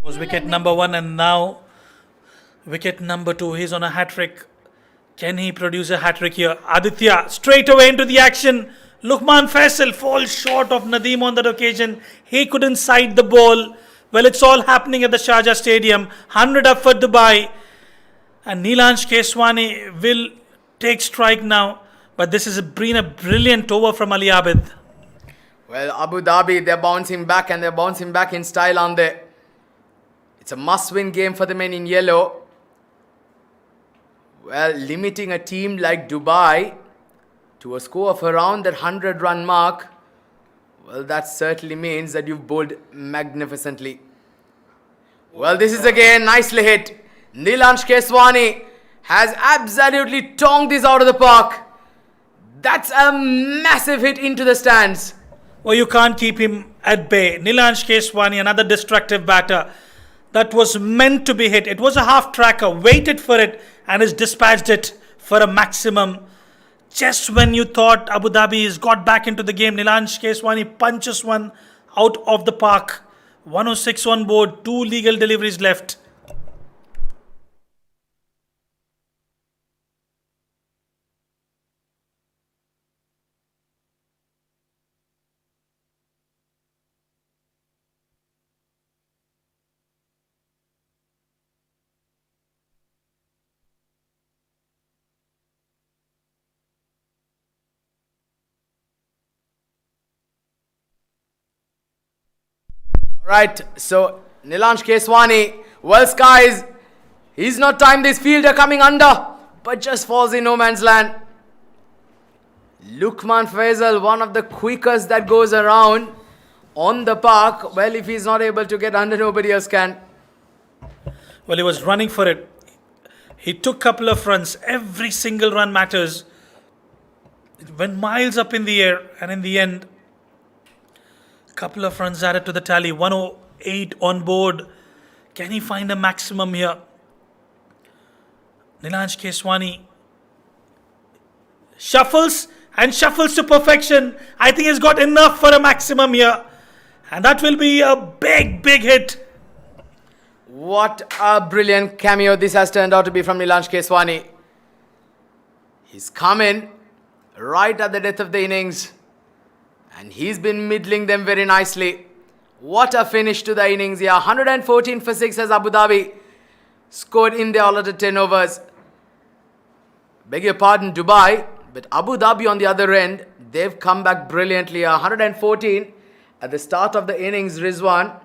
Was wicket number 1 and now wicket number 2. He's on a hat-trick. Can he produce a hat-trick here? Aditya straight away into the action. Luqman Faisal falls short of Nadeem on that occasion. He couldn't side the ball. Well, it's all happening at the Sharjah Stadium. 100 up for Dubai. And Neelansh Keswani will take strike now. But this has been a brilliant over from Ali Abid. Well, Abu Dhabi, they're bouncing back and they're bouncing back in style, aren't they? It's a must-win game for the men in yellow. Well, limiting a team like Dubai to a score of around that 100-run mark, well, that certainly means that you've bowled magnificently. Well, this is again nicely hit. Neelansh Keswani has absolutely tonged this out of the park. That's a massive hit into the stands. Well, you can't keep him at bay. Neelansh Keswani, another destructive batter. That was meant to be hit. It was a half-tracker, waited for it and has dispatched it for a maximum. Just when you thought Abu Dhabi has got back into the game, Neelansh Keswani punches one out of the park. 106 on board, 2 legal deliveries left. Right, so Neelansh Keswani, well skies, he's not timed this fielder coming under, but just falls in no man's land. Luqman Faisal, one of the quickest that goes around on the park. Well, if he's not able to get under, nobody else can. Well, he was running for it. He took a couple of runs. Every single run matters. It went miles up in the air, and in the end, couple of runs added to the tally. 108 on board. Can he find a maximum here? Nilansh Keswani shuffles and shuffles to perfection. I think he's got enough for a maximum here. And that will be a big, big hit. What a brilliant cameo this has turned out to be from Nilansh Keswani. He's come in right at the death of the innings and he's been middling them very nicely. What a finish to the innings here. 114 for 6 as Abu Dhabi scored in their allotted 10 overs. Beg your pardon, Dubai, but Abu Dhabi on the other end, they've come back brilliantly. 114 at the start of the innings, Rizwan.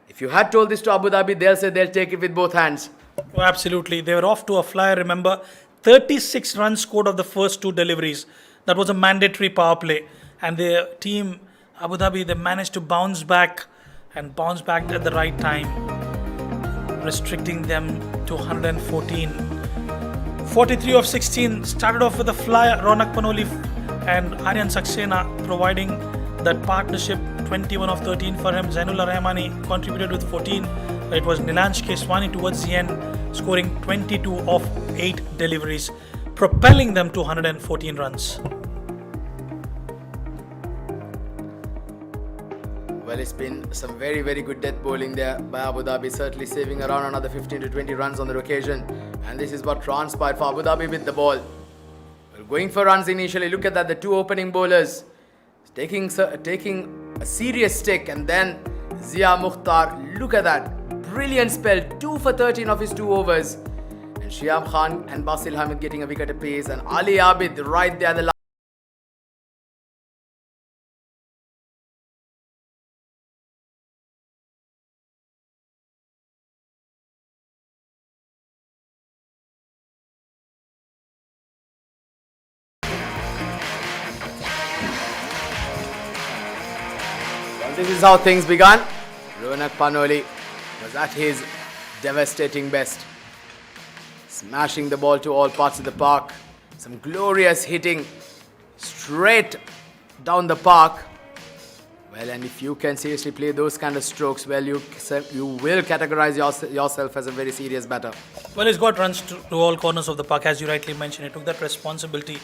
If you had told this to Abu Dhabi, they'll say they'll take it with both hands. Oh, absolutely. They were off to a flyer, remember. 36 runs scored of the first 2 deliveries. That was a mandatory power play. And their team, Abu Dhabi, they managed to bounce back and bounce back at the right time, restricting them to 114. 43 of 16 started off with a flyer. Ronak Panoli and Aryan Saxena providing that partnership. 21 of 13 for him. Zainullah Rahmani contributed with 14. It was Nilansh Keswani towards the end, scoring 22 of 8 deliveries, propelling them to 114 runs. Well, it's been some very, very good death bowling there by Abu Dhabi, certainly saving around another 15 to 20 runs on the occasion. And this is what transpired for Abu Dhabi with the ball. Well, going for runs initially, look at that, the 2 opening bowlers taking a serious stick, and then Zia Mukhtar, look at that, brilliant spell, 2 for 13 of his 2 overs. And Shiam Khan and Basil Hamid getting a wicket apiece, and Ali Abid right there the last. This is how things began. Ronak Panoli was at his devastating best, smashing the ball to all parts of the park. Some glorious hitting straight down the park. Well, and if you can seriously play those kind of strokes, well, you will categorize yourself as a very serious batter. Well, he's got runs to all corners of the park, as you rightly mentioned. He took that responsibility,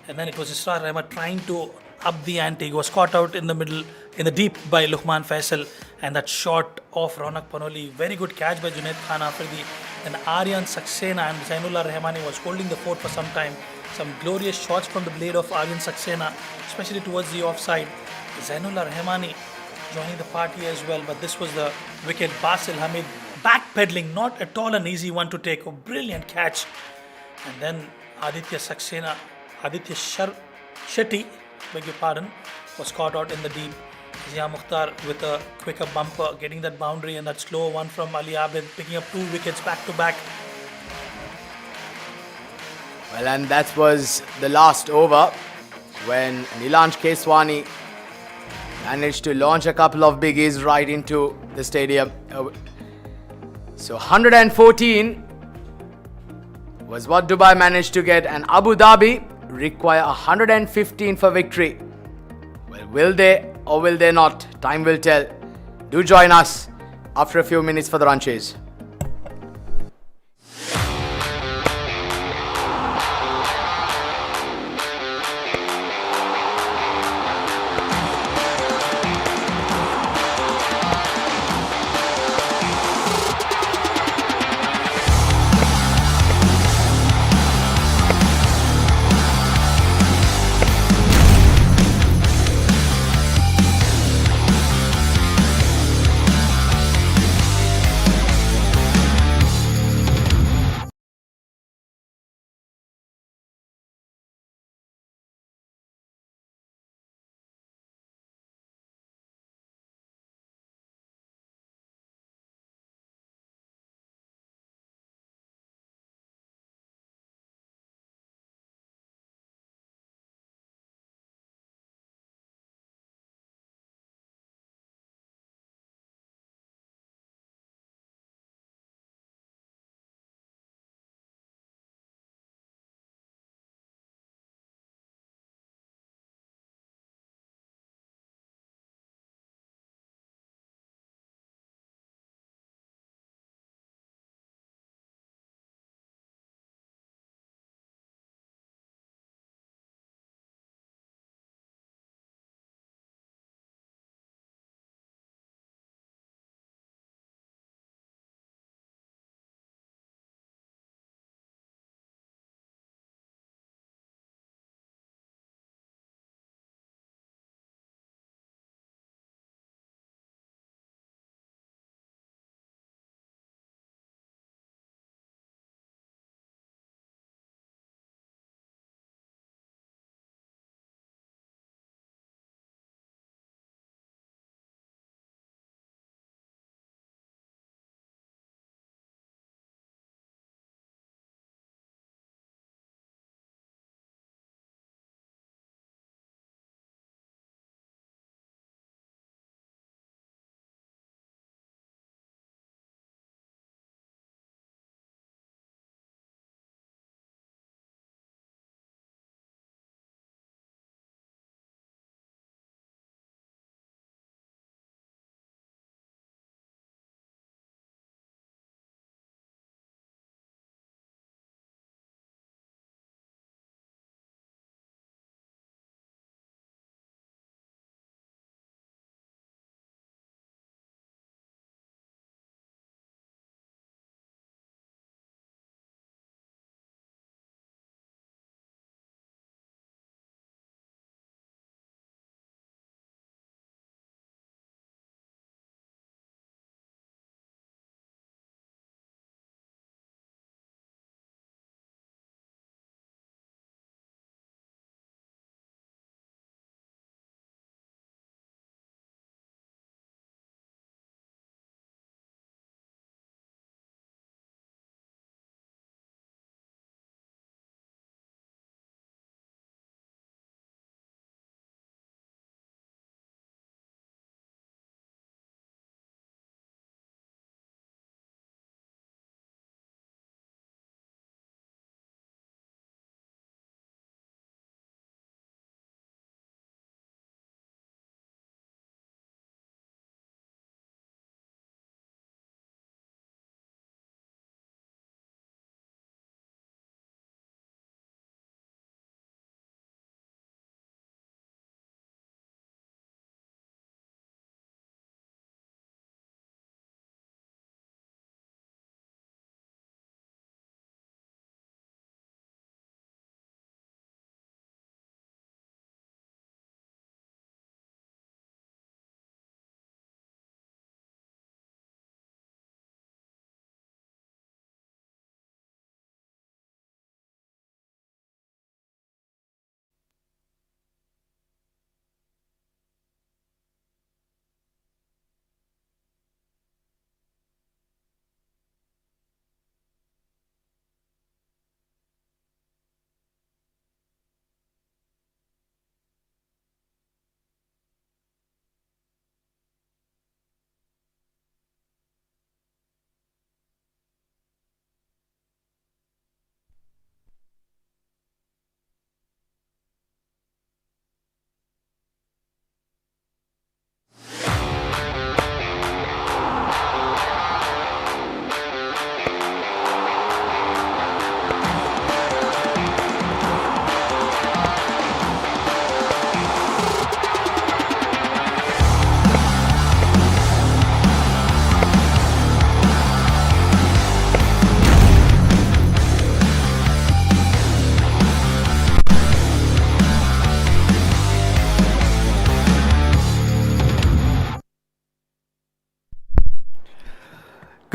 and then it was Israr Ahmed trying to up the ante. He was caught out in the middle, in the deep by Luqman Faisal, and that shot of Ronak Panoli, very good catch by Junaid Khan Afridi. Then Aryan Saxena and Zainullah Rahmani was holding the fort for some time. Some glorious shots from the blade of Aryan Saxena, especially towards the offside. Zainullah Rahmani joining the party as well, but this was the wicket. Basil Hamid backpedaling, not at all an easy one to take. A brilliant catch. And then Aditya Shetty, beg your pardon, was caught out in the deep. Zia Mukhtar with a quicker bumper, getting that boundary, and that slow one from Ali Abid, picking up 2 wickets back to back. Well, and that was the last over when Nilansh Keswani managed to launch a couple of biggies right into the stadium. So 114 was what Dubai managed to get, and Abu Dhabi require 115 for victory. Well, will they or will they not? Time will tell. Do join us after a few minutes for the run chase.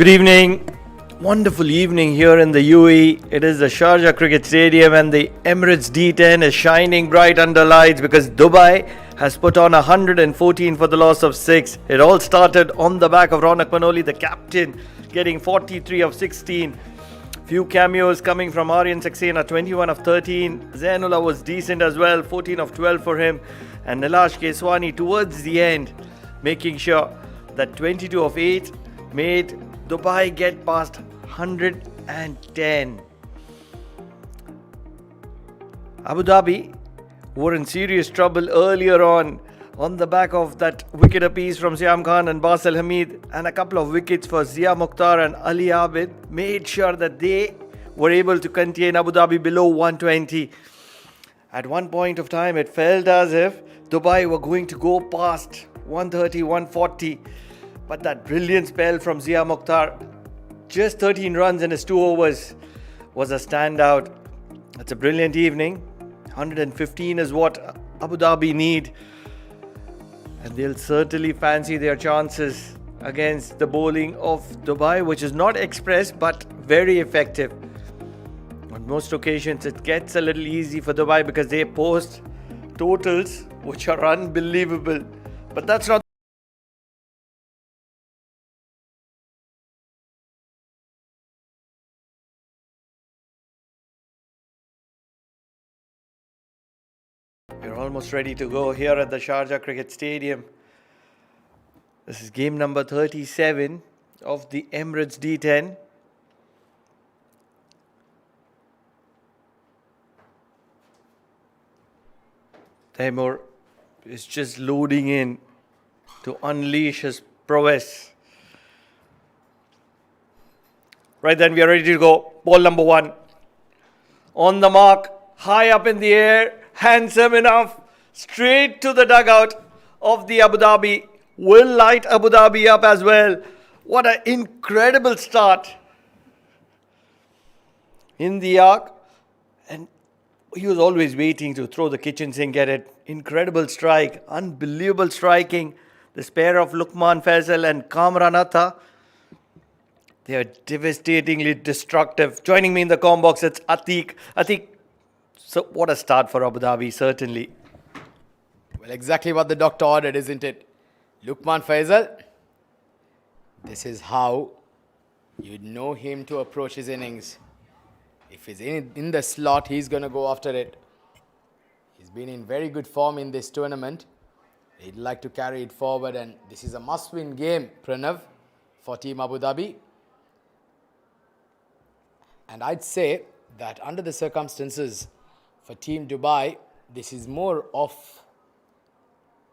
Good evening. Wonderful evening here in the UAE. It is the Sharjah Cricket Stadium and the Emirates D10 is shining bright under lights because Dubai has put on 114 for the loss of 6. It all started on the back of Ronak Manoli, the captain, getting 43 of 16. Few cameos coming from Aryan Saxena, 21 of 13. Zainullah was decent as well, 14 of 12 for him. And Nilash Keswani towards the end, making sure that 22 of 8 made Dubai get past 110. Abu Dhabi were in serious trouble earlier on the back of that wicket apiece from Siam Khan and Basil Hamid, and a couple of wickets for Zia Mukhtar and Ali Abid made sure that they were able to contain Abu Dhabi below 120. At one point of time, it felt as if Dubai were going to go past 130, 140. But that brilliant spell from Zia Mukhtar, just 13 runs in his 2 overs, was a standout. It's a brilliant evening. 115 is what Abu Dhabi need. And they'll certainly fancy their chances against the bowling of Dubai, which is not express but very effective. On most occasions, it gets a little easy for Dubai because they post totals which are unbelievable. But that's not. We're almost ready to go here at the Sharjah Cricket Stadium. This is game number 37 of the Emirates D10. Taimur is just loading in to unleash his prowess. Right then, we are ready to go. Ball number 1. On the mark, high up in the air. Handsome enough, straight to the dugout of the Abu Dhabi. Will light Abu Dhabi up as well. What an incredible start in the arc. And he was always waiting to throw the kitchen sink at it. Incredible strike, unbelievable striking. This pair of Lukman Faisal and Kamran Atta, they are devastatingly destructive. Joining me in the comm box, it's Atiq. Atiq, so what a start for Abu Dhabi, certainly. Well, exactly what the doctor ordered, isn't it? Lukman Faisal, this is how you'd know him to approach his innings. If he's in the slot, he's going to go after it. He's been in very good form in this tournament. He'd like to carry it forward, and this is a must-win game, Pranav, for Team Abu Dhabi. And I'd say that under the circumstances, for Team Dubai, this is more of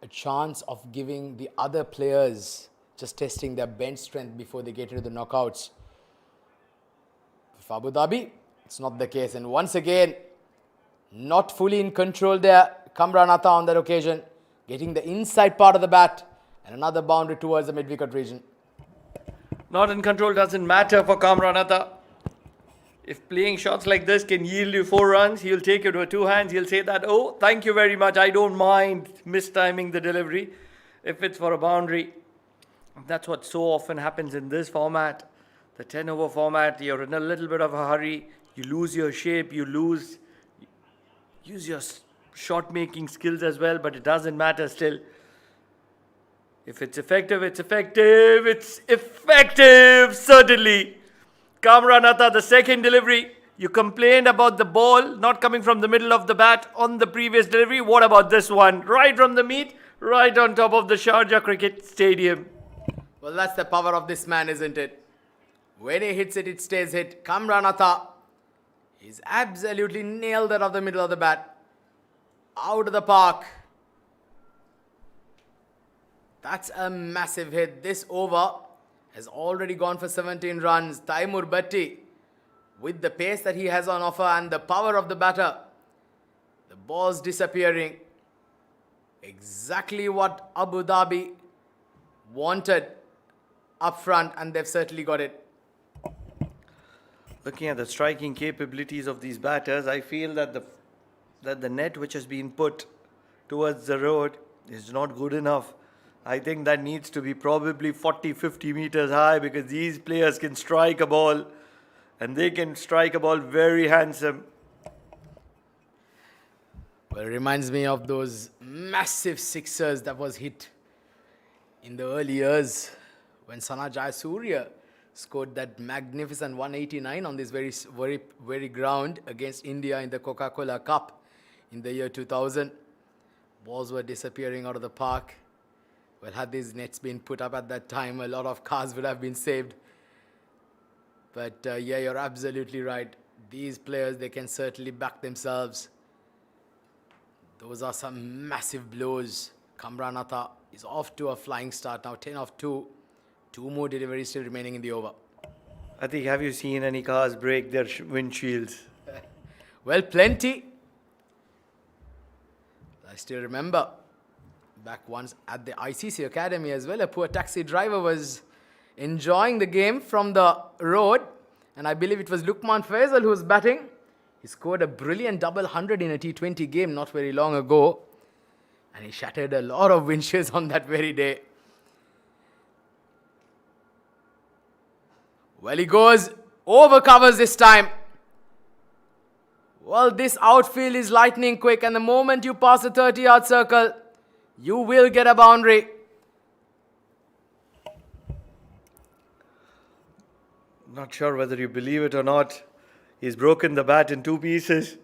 a chance of giving the other players just testing their bench strength before they get into the knockouts. For Abu Dhabi, it's not the case. And once again, not fully in control there. Kamran Atta on that occasion, getting the inside part of the bat and another boundary towards the mid-wicket region. Not in control doesn't matter for Kamran Atta. If playing shots like this can yield you 4 runs, he'll take it with 2 hands. He'll say that, oh, thank you very much. I don't mind mistiming the delivery if it's for a boundary. That's what so often happens in this format. The 10-over format, you're in a little bit of a hurry. You lose your shape. You use your shot-making skills as well, but it doesn't matter still. If it's effective, it's effective. It's effective, certainly. Kamran Atta, the second delivery. You complained about the ball not coming from the middle of the bat on the previous delivery. What about this one? Right from the meat, right on top of the Sharjah Cricket Stadium. Well, that's the power of this man, isn't it? When he hits it, it stays hit. Kamran Atta, he's absolutely nailed that off the middle of the bat. Out of the park. That's a massive hit. This over has already gone for 17 runs. Taimur Bhatti, with the pace that he has on offer and the power of the batter, the ball's disappearing. Exactly what Abu Dhabi wanted up front, and they've certainly got it. Looking at the striking capabilities of these batters, I feel that the net which has been put towards the road is not good enough. I think that needs to be probably 40, 50 meters high because these players can strike a ball and they can strike a ball very handsome. Well, it reminds me of those massive sixers that was hit in the early years when Sana Jayasuriya scored that magnificent 189 on this very ground against India in the Coca-Cola Cup in the year 2000. Balls were disappearing out of the park. Well, had these nets been put up at that time, a lot of cars would have been saved. But yeah, you're absolutely right. These players, they can certainly back themselves. Those are some massive blows. Kamranatha is off to a flying start now, 10 of 2. 2 more deliveries still remaining in the over. I think, have you seen any cars break their windshields? Well, plenty. I still remember back once at the ICC Academy as well, a poor taxi driver was enjoying the game from the road, and I believe it was Lukman Faisal who was batting. He scored a brilliant double 100 in a T20 game not very long ago, and he shattered a lot of windshields on that very day. Well, he goes over covers this time. Well, this outfield is lightning quick, and the moment you pass the 30-yard circle, you will get a boundary. Not sure whether you believe it or not. He's broken the bat in 2 pieces.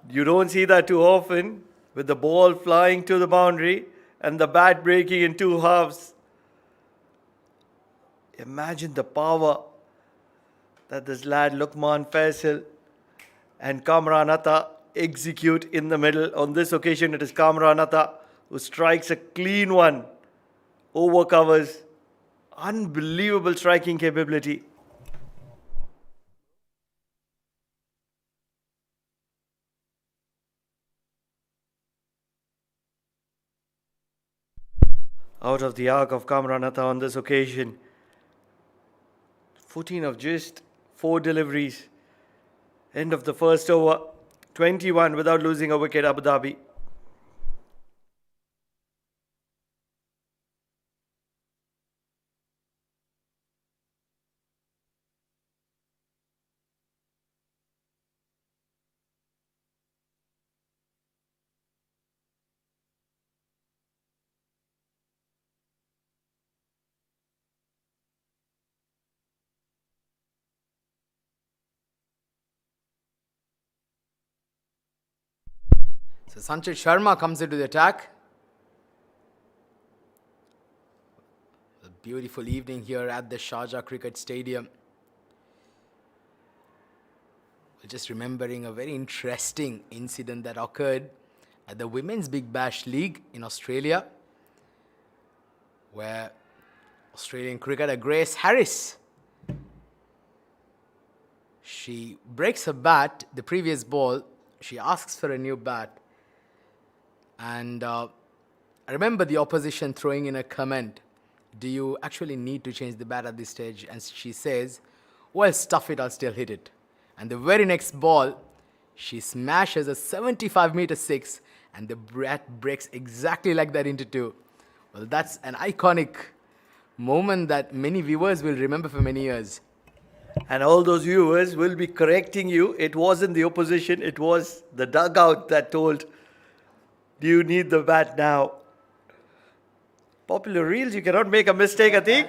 You don't see that too often, with the ball flying to the boundary and the bat breaking in 2 halves. Imagine the power that this lad Lukman Faisal and Kamranatha execute in the middle. On this occasion, it is Kamranatha who strikes a clean one over covers. Unbelievable striking capability. Out of the arc of Kamranatha on this occasion. 14 of just 4 deliveries. End of the first over. 21 without losing a wicket, Abu Dhabi. So Sanchit Sharma comes into the attack. A beautiful evening here at the Sharjah Cricket Stadium. We're just remembering a very interesting incident that occurred at the Women's Big Bash League in Australia, where Australian cricketer Grace Harris, she breaks her bat the previous ball. She asks for a new bat. And I remember the opposition throwing in a comment, do you actually need to change the bat at this stage? And she says, well, stuff it, I'll still hit it. And the very next ball, she smashes a 75-meter 6, and the bat breaks exactly like that into 2. Well, that's an iconic moment that many viewers will remember for many years. And all those viewers will be correcting you. It wasn't the opposition, it was the dugout that told, do you need the bat now? Popular reels, you cannot make a mistake, I think.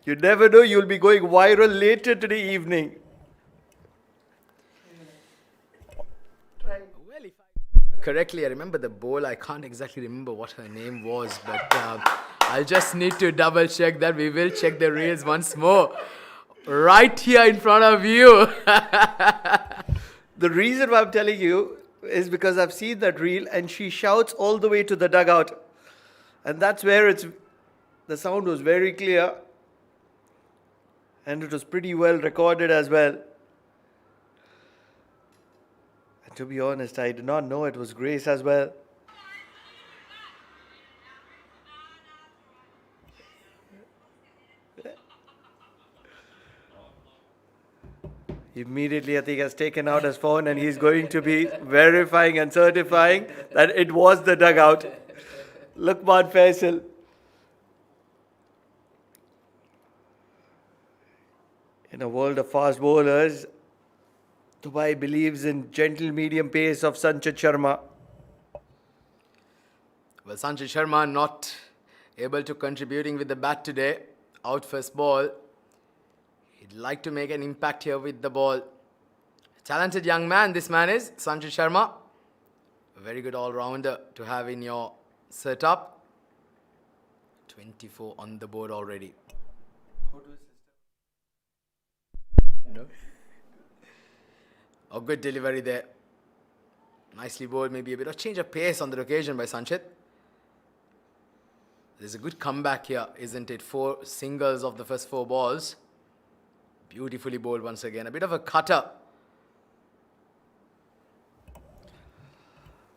You never know, you'll be going viral later today evening. Well, if I correctly, I remember the bowler. I can't exactly remember what her name was, but I'll just need to double check that. We will check the reels once more. Right here in front of you. The reason why I'm telling you is because I've seen that reel and she shouts all the way to the dugout. And that's where the sound was very clear. And it was pretty well recorded as well. And to be honest, I did not know it was Grace as well. Immediately, I think, has taken out his phone and he's going to be verifying and certifying that it was the dugout. Lukman Faisal. In a world of fast bowlers, Dubai believes in gentle medium pace of Sanchit Sharma. Well, Sanchit Sharma not able to contributing with the bat today. Out first ball. He'd like to make an impact here with the ball. Talented young man this man is, Sanchit Sharma. A very good all-rounder to have in your setup. 24 on the board already. No. A good delivery there. Nicely bowled, maybe a bit of change of pace on the occasion by Sanchit. There's a good comeback here, isn't it? 4 singles of the first 4 balls. Beautifully bowled once again. A bit of a cutter.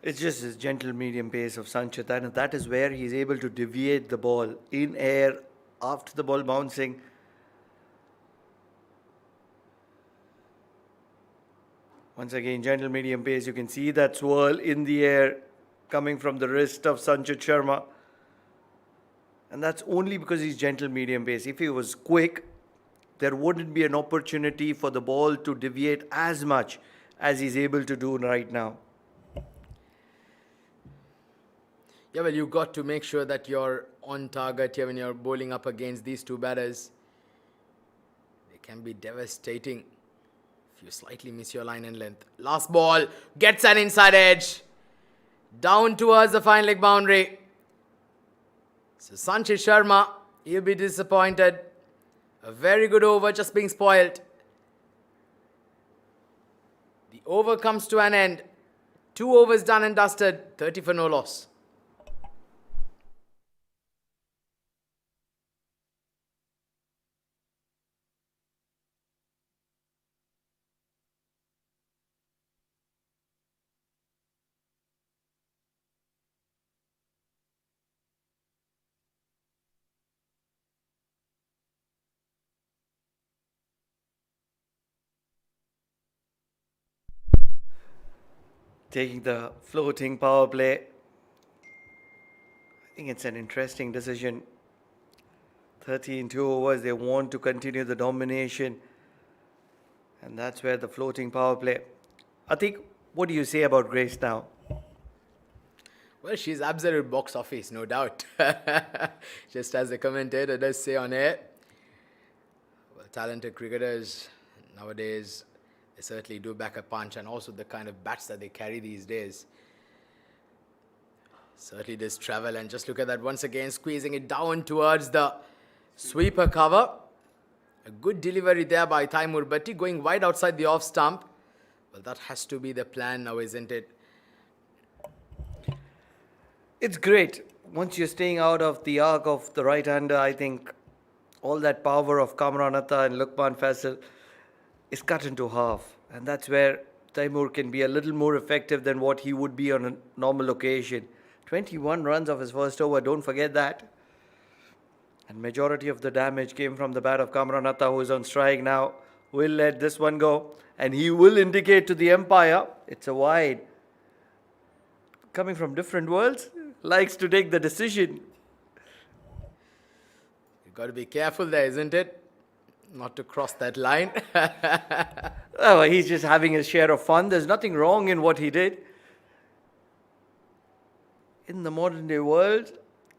It's just his gentle medium pace of Sanchit, and that is where he's able to deviate the ball in air after the ball bouncing. Once again, gentle medium pace. You can see that swirl in the air coming from the wrist of Sanchit Sharma. And that's only because he's gentle medium pace. If he was quick, there wouldn't be an opportunity for the ball to deviate as much as he's able to do right now. Yeah, well, you've got to make sure that you're on target here when you're bowling up against these 2 batters. They can be devastating if you slightly miss your line and length. Last ball gets an inside edge. Down towards the fine leg boundary. So Sanchit Sharma, he'll be disappointed. A very good over just being spoiled. The over comes to an end. 2 overs done and dusted. 30 for no loss. Taking the floating power play. I think it's an interesting decision. 30 in 2 overs, they want to continue the domination. And that's where the floating power play. I think, what do you say about Grace now? Well, she's absolute box office, no doubt. Just as the commentator does say on air. Well, talented cricketers nowadays, they certainly do back a punch, and also the kind of bats that they carry these days certainly does travel. And just look at that once again, squeezing it down towards the sweeper cover. A good delivery there by Taimur Bhatti, going wide outside the off stump. Well, that has to be the plan now, isn't it? It's great. Once you're staying out of the arc of the right-hander, I think all that power of Kamran Atta and Lukman Faisal is cut into half. And that's where Taimur can be a little more effective than what he would be on a normal occasion. 21 runs of his first over, don't forget that. And majority of the damage came from the bat of Kamran Atta, who is on strike now. Will let this one go. And he will indicate to the umpire, it's a wide. Coming from different worlds, likes to take the decision. You've got to be careful there, isn't it? Not to cross that line. Oh, he's just having his share of fun. There's nothing wrong in what he did. In the modern day world,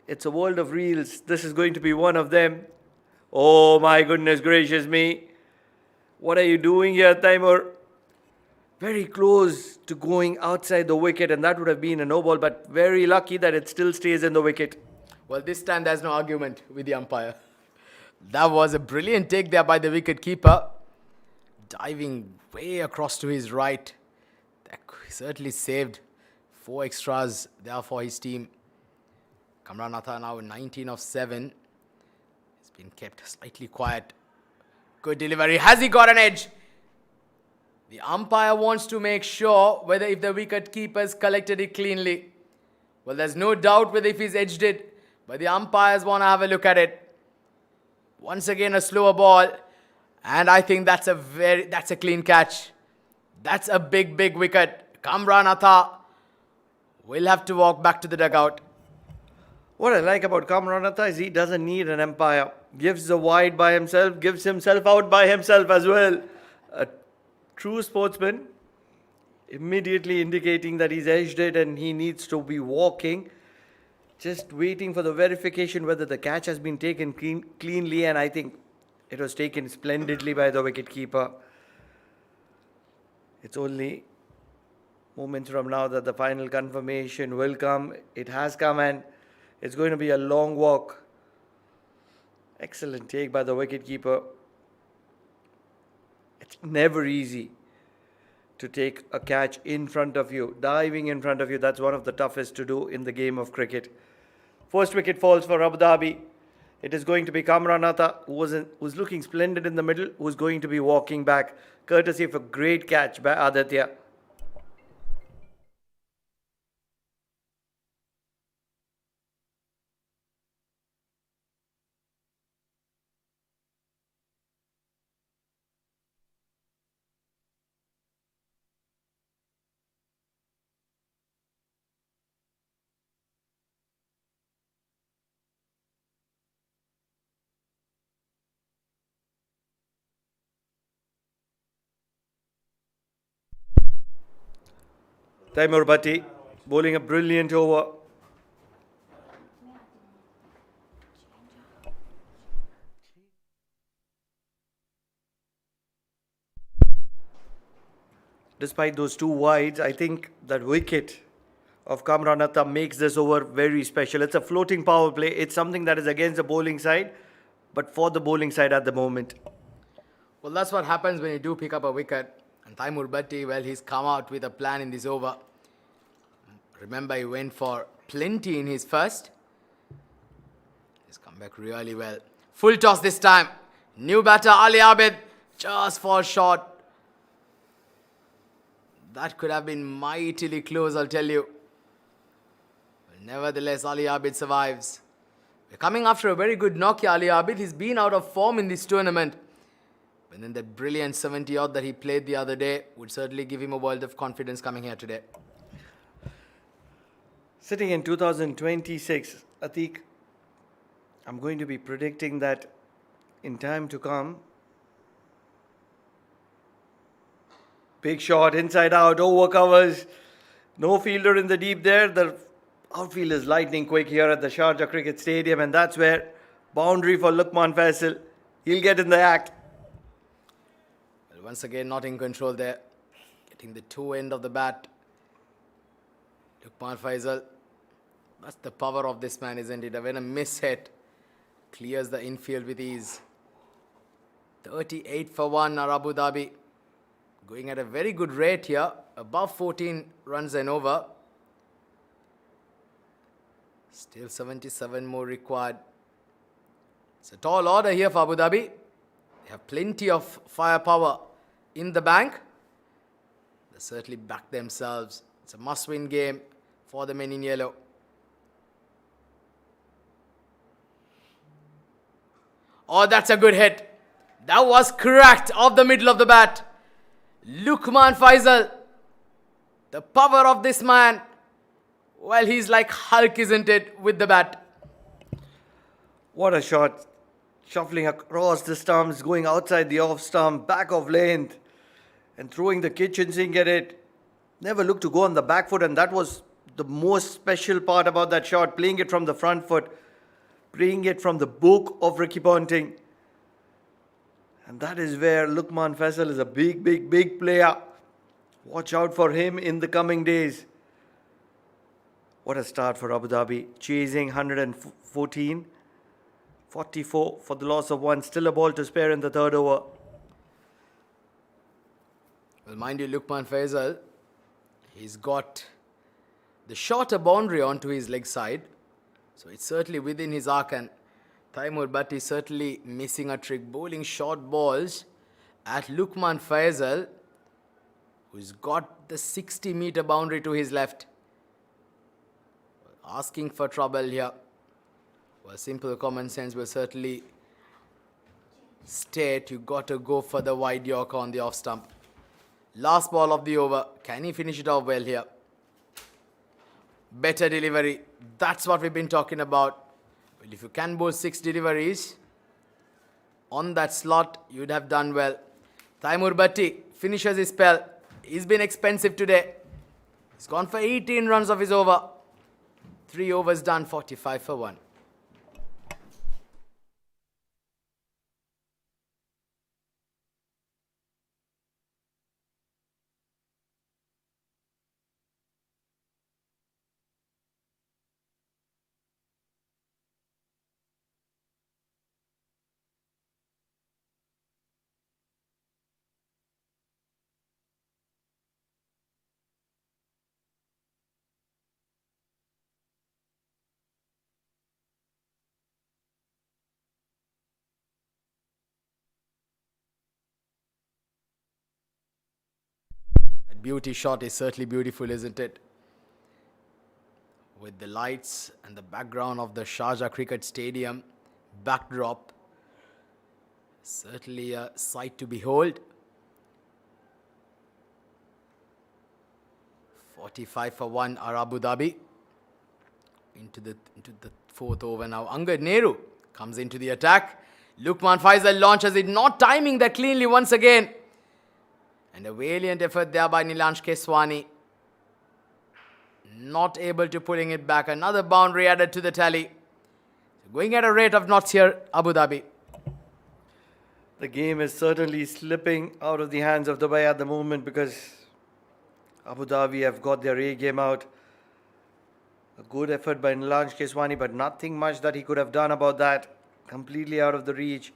it's a world of reels. This is going to be one of them. Oh my goodness gracious me. What are you doing here, Taimur? Very close to going outside the wicket, and that would have been a no ball, but very lucky that it still stays in the wicket. Well, this time there's no argument with the umpire. That was a brilliant take there by the wicket keeper. Diving way across to his right. That certainly saved 4 extras there for his team. Kamran Atta now 19 of 7. He's been kept slightly quiet. Good delivery. Has he got an edge? The umpire wants to make sure whether if the wicket keeper's collected it cleanly. Well, there's no doubt whether if he's edged it, but the umpires want to have a look at it. Once again, a slower ball, and I think that's a clean catch. That's a big wicket. Kamran Atta will have to walk back to the dugout. What I like about Kamranatha is he doesn't need an umpire. Gives the wide by himself, gives himself out by himself as well. A true sportsman, immediately indicating that he's edged it and he needs to be walking. Just waiting for the verification whether the catch has been taken cleanly, and I think it was taken splendidly by the wicketkeeper. It's only moments from now that the final confirmation will come. It has come, and it's going to be a long walk. Excellent take by the wicketkeeper. It's never easy to take a catch in front of you, diving in front of you. That's one of the toughest to do in the game of cricket. First wicket falls for Abu Dhabi. It is going to be Kamranatha, who's looking splendid in the middle, who's going to be walking back, courtesy of a great catch by Aditya. Taimur Bhatti bowling a brilliant over. Despite those two wides, I think that wicket of Kamranatha makes this over very special. It's a floating power play. It's something that is against the bowling side, but for the bowling side at the moment. Well, that's what happens when you do pick up a wicket. And Taimur Bhatti, well, he's come out with a plan in this over. Remember, he went for plenty in his first. He's come back really well. Full toss this time. New batter, Ali Abid, just falls short. That could have been mightily close, I'll tell you. But nevertheless, Ali Abid survives. We're coming after a very good knock here, Ali Abid. He's been out of form in this tournament. But then that brilliant 70-odd that he played the other day would certainly give him a world of confidence coming here today. Sitting in 2026, Atiq, I'm going to be predicting that in time to come, big shot, inside out, over covers, no fielder in the deep there. The outfield is lightning quick here at the Sharjah Cricket Stadium, and that's where boundary for Luqman Faisal. He'll get in the act. Well, once again, not in control there. Getting the two end of the bat. Luqman Faisal. That's the power of this man, isn't it? When a miss hit, clears the infield with ease. 38 for 1 are Abu Dhabi. Going at a very good rate here. Above 14 runs and over. Still 77 more required. It's a tall order here for Abu Dhabi. They have plenty of firepower in the bank. They certainly back themselves. It's a must-win game for the men in yellow. Oh, that's a good hit. That was cracked off the middle of the bat. Luqman Faisal. The power of this man. Well, he's like Hulk, isn't it, with the bat. What a shot. Shuffling across the stumps, going outside the off stump, back of length, and throwing the kitchen sink at it. Never looked to go on the back foot, and that was the most special part about that shot. Playing it from the front foot, playing it from the book of Ricky Ponting. And that is where Luqman Faisal is a big player. Watch out for him in the coming days. What a start for Abu Dhabi. Chasing 114. 44 for the loss of 1. Still a ball to spare in the third over. Well, mind you, Luqman Faisal, he's got the shorter boundary onto his leg side. So it's certainly within his arc, and Taimur Bhatti certainly missing a trick, bowling short balls at Luqman Faisal, who's got the 60-meter boundary to his left. Asking for trouble here. Well, simple common sense will certainly state you got to go for the wide yorker on the off stump. Last ball of the over. Can he finish it off well here? better delivery. That's what we've been talking about. Well, if you can bowl 6 deliveries on that slot, you'd have done well. Taimur Bhatti finishes his spell. He's been expensive today. He's gone for 18 runs of his over. 3 overs done, 45 for 1. That beauty shot is certainly beautiful, isn't it? With the lights and the background of the Sharjah Cricket Stadium backdrop. Certainly a sight to behold. 45 for 1 are Abu Dhabi. Into the 4th over now. Angad Nehru comes into the attack. Lukman Faisal launches it, not timing that cleanly once again. And a valiant effort there by Nilansh Keswani. Not able to pulling it back. Another boundary added to the tally. Going at a rate of knots here, Abu Dhabi. The game is certainly slipping out of the hands of Dubai at the moment because Abu Dhabi have got their A game out. A good effort by Nilansh Keswani, but nothing much that he could have done about that. Completely out of the reach.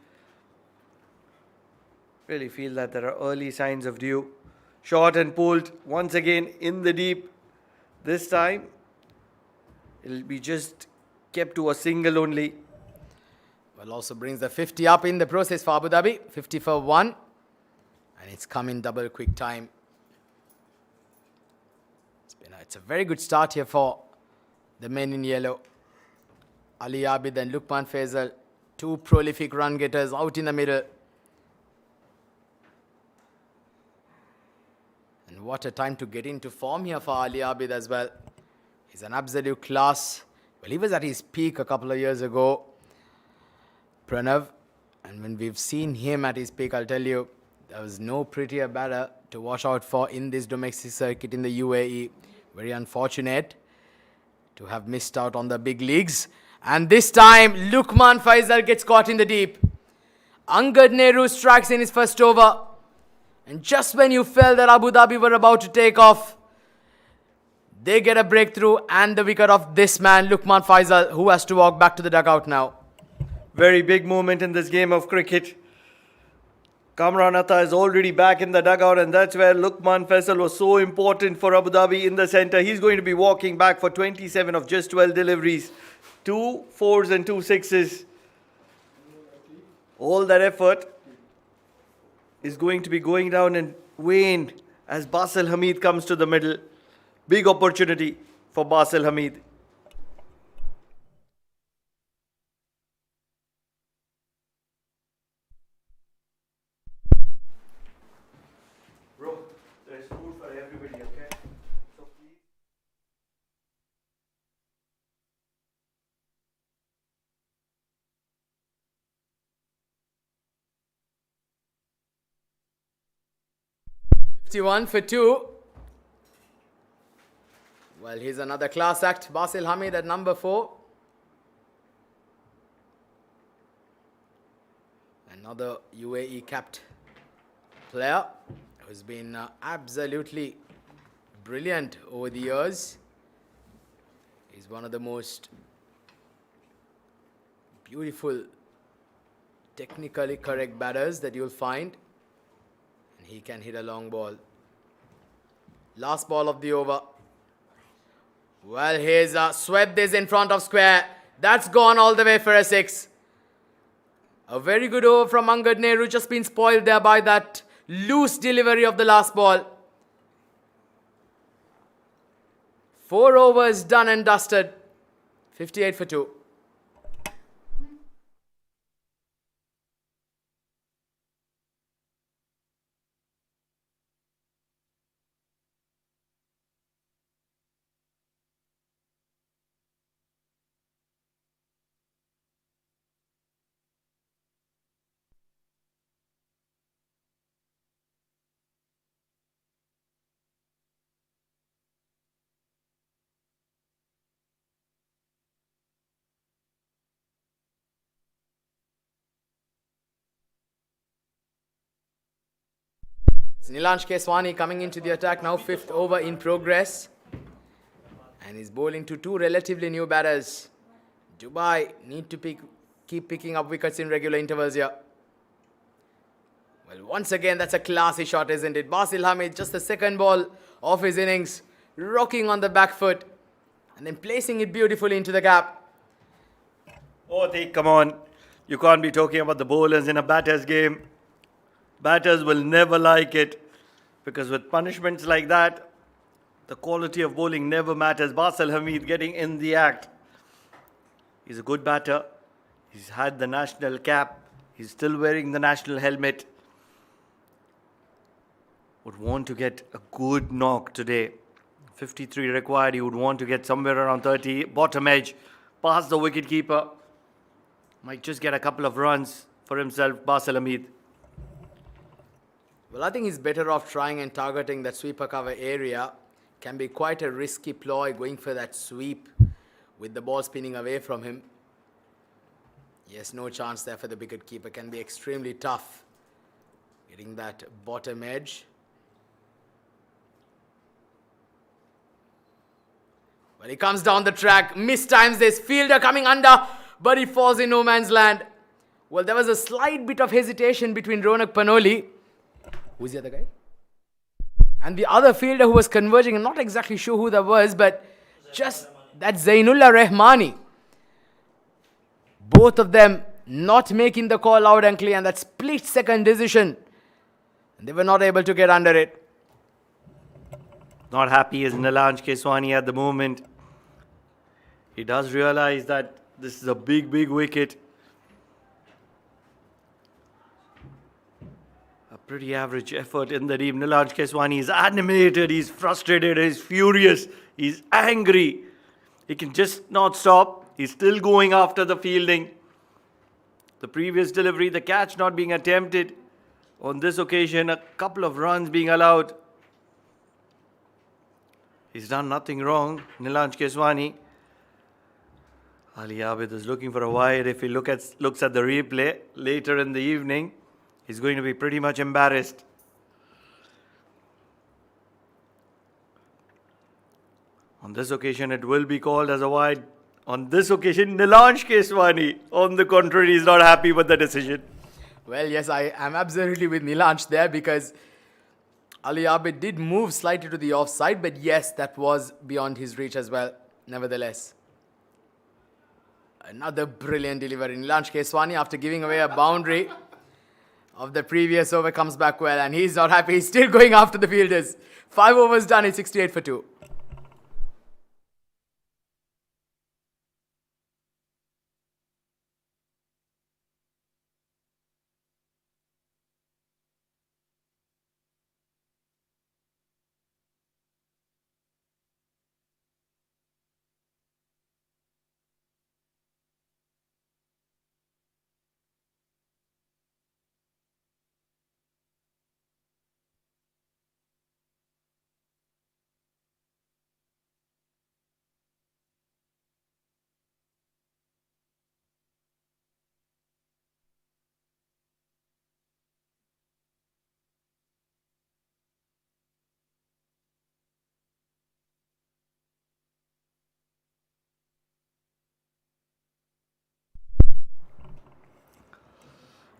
Really feel that there are early signs of dew. Shot and pulled once again in the deep. This time, it'll be just kept to a single only. Well, also brings the 50 up in the process for Abu Dhabi. 50 for 1. And it's come in double quick time. It's a very good start here for the men in yellow. Ali Abid and Lukman Faisal, 2 prolific run getters out in the middle. And what a time to get into form here for Ali Abid as well. He's an absolute class. Well, he was at his peak a couple of years ago, Pranav. And when we've seen him at his peak, I'll tell you, there was no prettier batter to watch out for in this domestic circuit in the UAE. Very unfortunate to have missed out on the big leagues. And this time, Lukman Faisal gets caught in the deep. Angad Nehru strikes in his first over. And just when you felt that Abu Dhabi were about to take off, they get a breakthrough and the wicket of this man, Lukman Faisal, who has to walk back to the dugout now. Very big moment in this game of cricket. Kamran Atta is already back in the dugout, and that's where Lukman Faisal was so important for Abu Dhabi in the centre. He's going to be walking back for 27 of just 12 deliveries. 2 4s and 2 6s. All that effort is going to be going down in vain as Basil Hamid comes to the middle. Big opportunity for Basil Hamid. Bro, there is food for everybody, okay? So please. Fifty-one for 2. Well, here's another class act. Basil Hamid at number 4. Another UAE capped player who's been absolutely brilliant over the years. He's one of the most beautiful, technically correct batters that you'll find. And he can hit a long ball. Last ball of the over. Well, he's swept this in front of square. That's gone all the way for a 6. A very good over from Angad Nehru, just been spoiled there by that loose delivery of the last ball. 4 overs done and dusted. 58 for 2. Nilansh Keswani coming into the attack now, 5th over in progress. And he's bowling to two relatively new batters. Dubai need to keep picking up wickets in regular intervals here. Well, once again, that's a classy shot, isn't it? Basil Hamid, just the second ball of his innings, rocking on the back foot and then placing it beautifully into the gap. Oh, come on. You can't be talking about the bowlers in a batter's game. Batters will never like it because with punishments like that, the quality of bowling never matters. Basil Hamid getting in the act. He's a good batter. He's had the national cap. He's still wearing the national helmet. Would want to get a good knock today. 53 required. He would want to get somewhere around 30. Bottom edge. Past the wicketkeeper. Might just get a couple of runs for himself, Basil Hamid. Well, I think he's better off trying and targeting that sweeper cover area. Can be quite a risky ploy going for that sweep with the ball spinning away from him. Yes, no chance there for the wicketkeeper. Can be extremely tough getting that bottom edge. Well, he comes down the track, mistimes this fielder coming under, but he falls in no man's land. Well, there was a slight bit of hesitation between Ronak Panoli, who's the other guy, and the other fielder who was converging. I'm not exactly sure who that was, but just that Zainullah Rahmani. Both of them not making the call loud and clear, and that split second decision. And they were not able to get under it. Not happy is Nilansh Keswani at the moment. He does realize that this is a big, big wicket. A pretty average effort in the deep. Nilansh Keswani is animated, he's frustrated, he's furious, he's angry. He can just not stop. He's still going after the fielding. The previous delivery, the catch not being attempted. On this occasion, a couple of runs being allowed. He's done nothing wrong, Nilansh Keswani. Ali Abid is looking for a wide. If he looks at the replay later in the evening, he's going to be pretty much embarrassed. On this occasion, it will be called as a wide. On this occasion, Nilansh Keswani, on the contrary, is not happy with the decision. Well, yes, I am absolutely with Nilansh there because Ali Abid did move slightly to the offside, but yes, that was beyond his reach as well, nevertheless. Another brilliant delivery. Nilansh Keswani, after giving away a boundary of the previous over, comes back well, and he's not happy. He's still going after the fielders. 5 overs done, it's 68 for 2.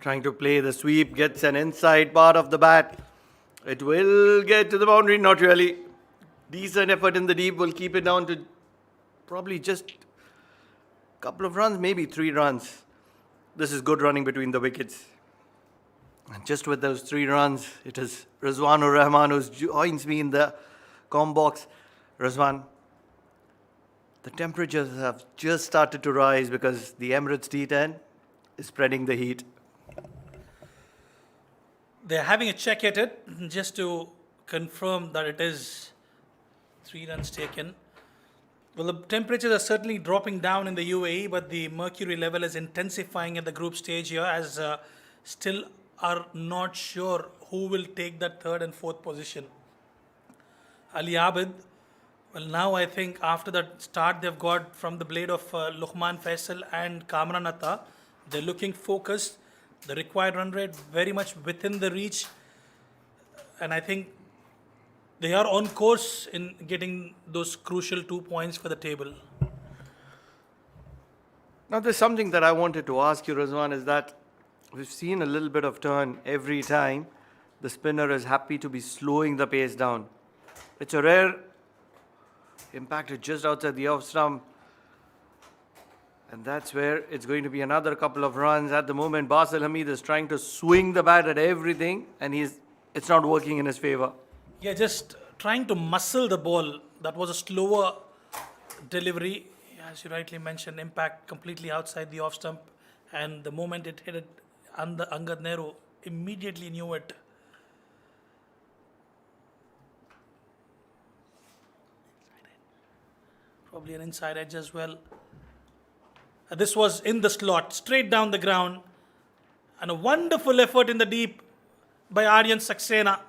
Trying to play the sweep, gets an inside part of the bat. It will get to the boundary, not really. Decent effort in the deep will keep it down to probably just a couple of runs, maybe 3 runs. This is good running between the wickets. And just with those 3 runs, it is Rizwanur Rahman who joins me in the comm box. Rizwan, the temperatures have just started to rise because the Emirates D10 is spreading the heat. They're having a check at it just to confirm that it is 3 runs taken. Well, the temperatures are certainly dropping down in the UAE, but the mercury level is intensifying at the group stage here as still are not sure who will take that 3rd and 4th position. Ali Abid, well, now I think after that start they've got from the blade of Luqman Faisal and Kamran Atta, they're looking focused. The required run rate very much within the reach, and I think they are on course in getting those crucial 2 points for the table. Now, there's something that I wanted to ask you, Rizwan, is that we've seen a little bit of turn every time the spinner is happy to be slowing the pace down. It's a rare impacted just outside the off stump. And that's where it's going to be another couple of runs. At the moment, Basil Hamid is trying to swing the bat at everything, and it's not working in his favor. Yeah, just trying to muscle the ball. That was a slower delivery. As you rightly mentioned, impact completely outside the off stump. And the moment it hit it, Angad Nehru immediately knew it. Probably an inside edge as well. This was in the slot, straight down the ground. And a wonderful effort in the deep by Aryan Saxena.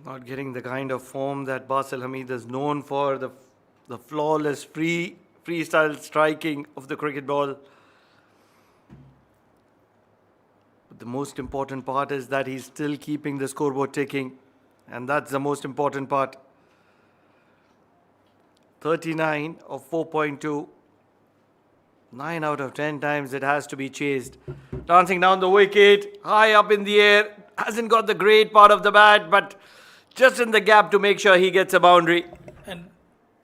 Not getting the kind of form that Basil Hamid is known for, the flawless freestyle striking of the cricket ball. But the most important part is that he's still keeping the scoreboard ticking. And that's the most important part. 39 of 4.2. 9 out of 10 times it has to be chased. Dancing down the wicket, high up in the air. Hasn't got the great part of the bat, but just in the gap to make sure he gets a boundary. And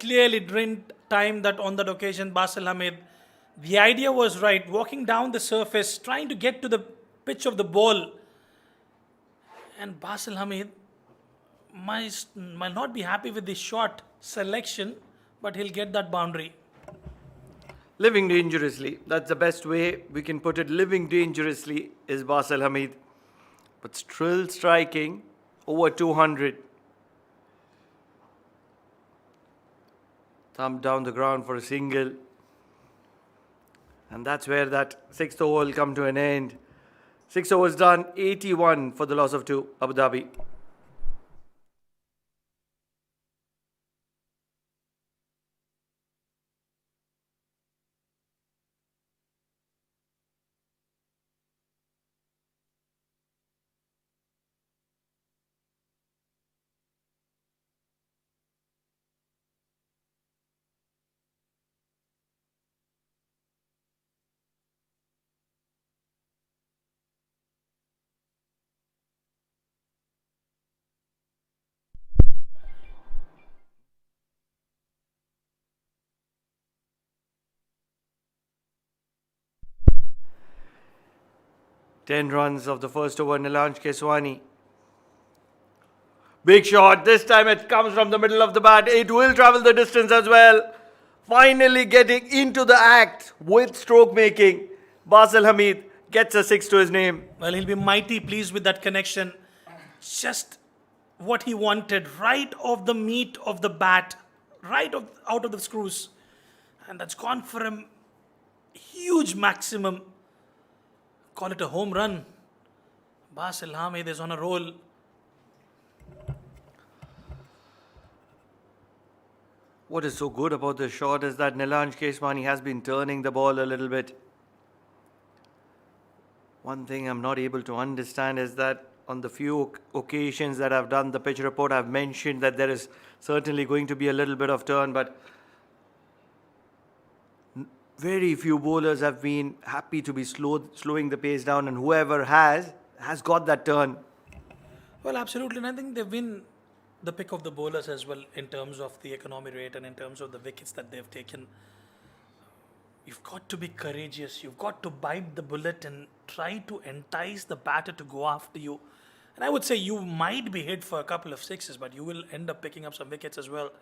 clearly didn't time that on that occasion, Basil Hamid. The idea was right, walking down the surface, trying to get to the pitch of the ball. And Basil Hamid might not be happy with the shot selection, but he'll get that boundary. Living dangerously. That's the best way we can put it. Living dangerously is Basil Hamid. But still striking over 200. Thumb down the ground for a single. And that's where that 6th over will come to an end. 6 overs done, 81 for the loss of 2, Abu Dhabi. Ten runs of the first over, Nilanj Keswani. Big shot. This time it comes from the middle of the bat. It will travel the distance as well. Finally getting into the act with stroke making. Basil Hamid gets a 6 to his name. Well, he'll be mighty pleased with that connection. Just what he wanted, right off the meat of the bat, out of the screws. And that's gone for a huge maximum. Call it a home run. Basil Hamid is on a roll. What is so good about this shot is that Nilanj Keswani has been turning the ball a little bit. One thing I'm not able to understand is that on the few occasions that I've done the pitch report, I've mentioned that there is certainly going to be a little bit of turn, but very few bowlers have been happy to be slowing the pace down, and whoever has got that turn. Well, absolutely. And I think they've been the pick of the bowlers as well in terms of the economy rate and in terms of the wickets that they've taken. You've got to be courageous. You've got to bite the bullet and try to entice the batter to go after you. And I would say you might be hit for a couple of sixes, but you will end up picking up some wickets as well.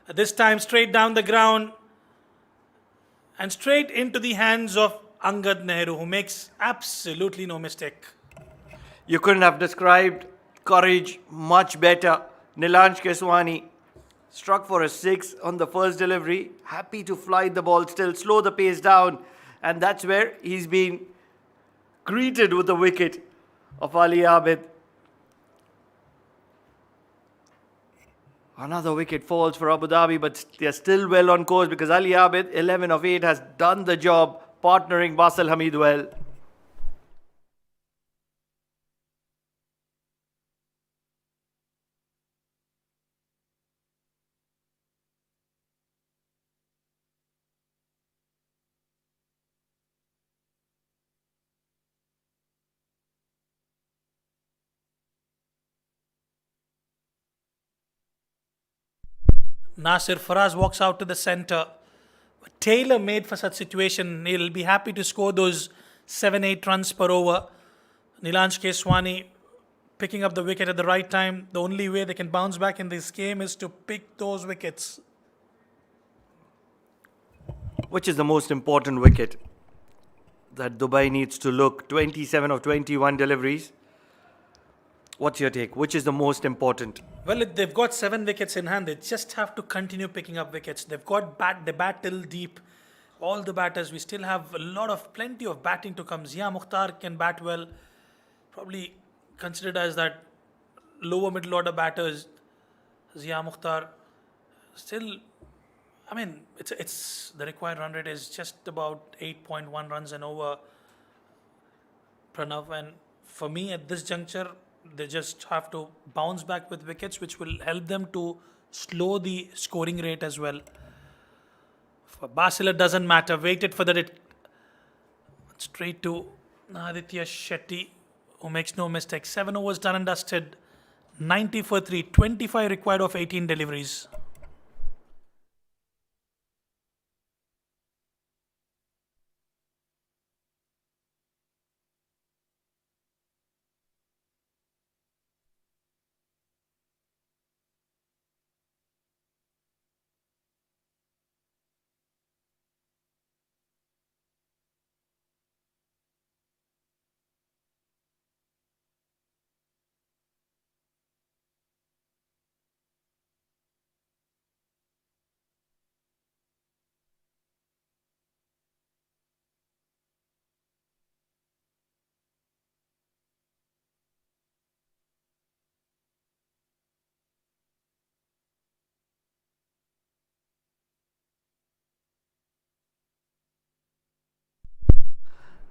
At this time, straight down the ground and straight into the hands of Angad Nehru, who makes absolutely no mistake. You couldn't have described courage much better. Nilanj Keswani struck for a 6 on the first delivery, happy to fly the ball still, slow the pace down, and that's where he's been greeted with the wicket of Ali Abid. Another wicket falls for Abu Dhabi, but they're still well on course because Ali Abid, 11 of 8, has done the job, partnering Basil Hamid well. Nasir Faraz walks out to the centre. Taylor made for such situation. He'll be happy to score those 7-8 runs per over. Nilanj Keswani picking up the wicket at the right time. The only way they can bounce back in this game is to pick those wickets. Which is the most important wicket that Dubai needs to look? 27 of 21 deliveries. What's your take? Which is the most important? Well, they've got 7 wickets in hand. They just have to continue picking up wickets. They've got they bat till deep. All the batters, we still have plenty of batting to come. Zia Mukhtar can bat well. Probably considered as that lower middle order batters. Zia Mukhtar still, I mean, it's the required run rate is just about 8.1 runs and over, Pranav. And for me at this juncture, they just have to bounce back with wickets, which will help them to slow the scoring rate as well. For Basil, it doesn't matter. Waited for that. Straight to Aditya Shetty, who makes no mistake. 7 overs done and dusted. 90 for 3. 25 required of 18 deliveries.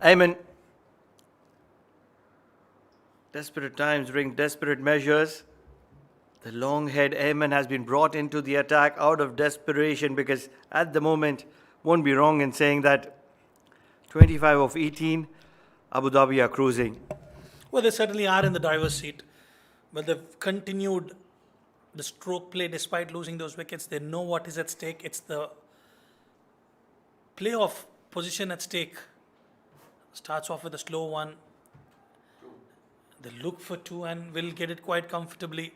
Ayman, desperate times bring desperate measures. The long head Ayman has been brought into the attack out of desperation, because at the moment, won't be wrong in saying that 25 of 18, Abu Dhabi are cruising. Well, they certainly are in the driver's seat, but they've continued the stroke play despite losing those wickets. They know what is at stake. It's the playoff position at stake. Starts off with a slow one. They look for 2 and will get it quite comfortably.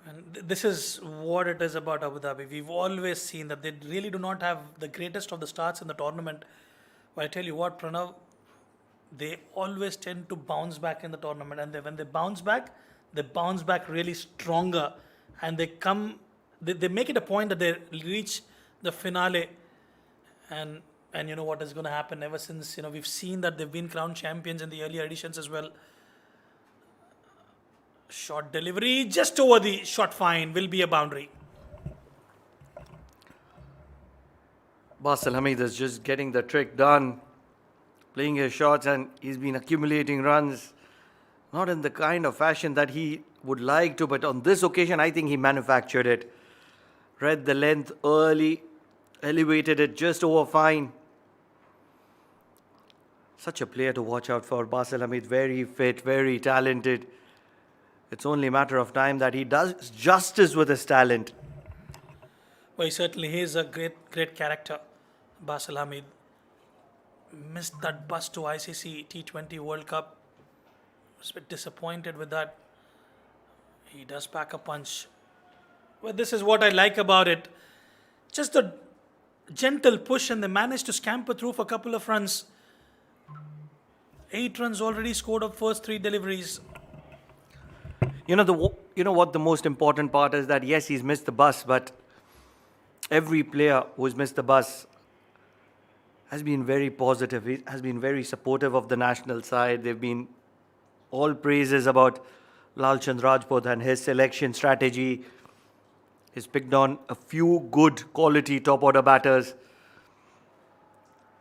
And this is what it is about Abu Dhabi. We've always seen that they really do not have the greatest of the starts in the tournament. But I tell you what, Pranav, they always tend to bounce back in the tournament. And when they bounce back really stronger. And they make it a point that they reach the finale. And you know what is going to happen ever since, we've seen that they've been crowned champions in the earlier editions as well. Short delivery, just over the shot fine, will be a boundary. Basil Hamid is just getting the trick done, playing his shots, and he's been accumulating runs. Not in the kind of fashion that he would like to, but on this occasion, I think he manufactured it. Read the length early, elevated it just over fine. Such a player to watch out for, Basil Hamid. Very fit, very talented. It's only a matter of time that he does justice with his talent. Well, he certainly is a great character, Basil Hamid. Missed that bus to ICC T20 World Cup. Was a bit disappointed with that. He does pack a punch. Well, this is what I like about it. Just a gentle push, and they managed to scamper through for a couple of runs. 8 runs already scored of first 3 deliveries. You know what the most important part is? That yes, he's missed the bus, but every player who's missed the bus has been very positive. He has been very supportive of the national side. They've been all praises about Lalchand Rajput and his selection strategy. He's picked on a few good quality top order batters.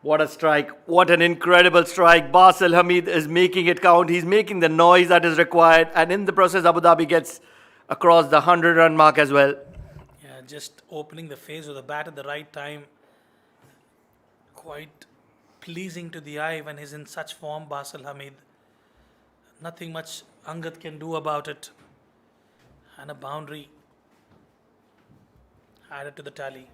What a strike. What an incredible strike. Basil Hamid is making it count. He's making the noise that is required. And in the process, Abu Dhabi gets across the 100-run mark as well. Yeah, just opening the phase of the bat at the right time. Quite pleasing to the eye when he's in such form, Basil Hamid. Nothing much Angad can do about it. And a boundary. added to the tally.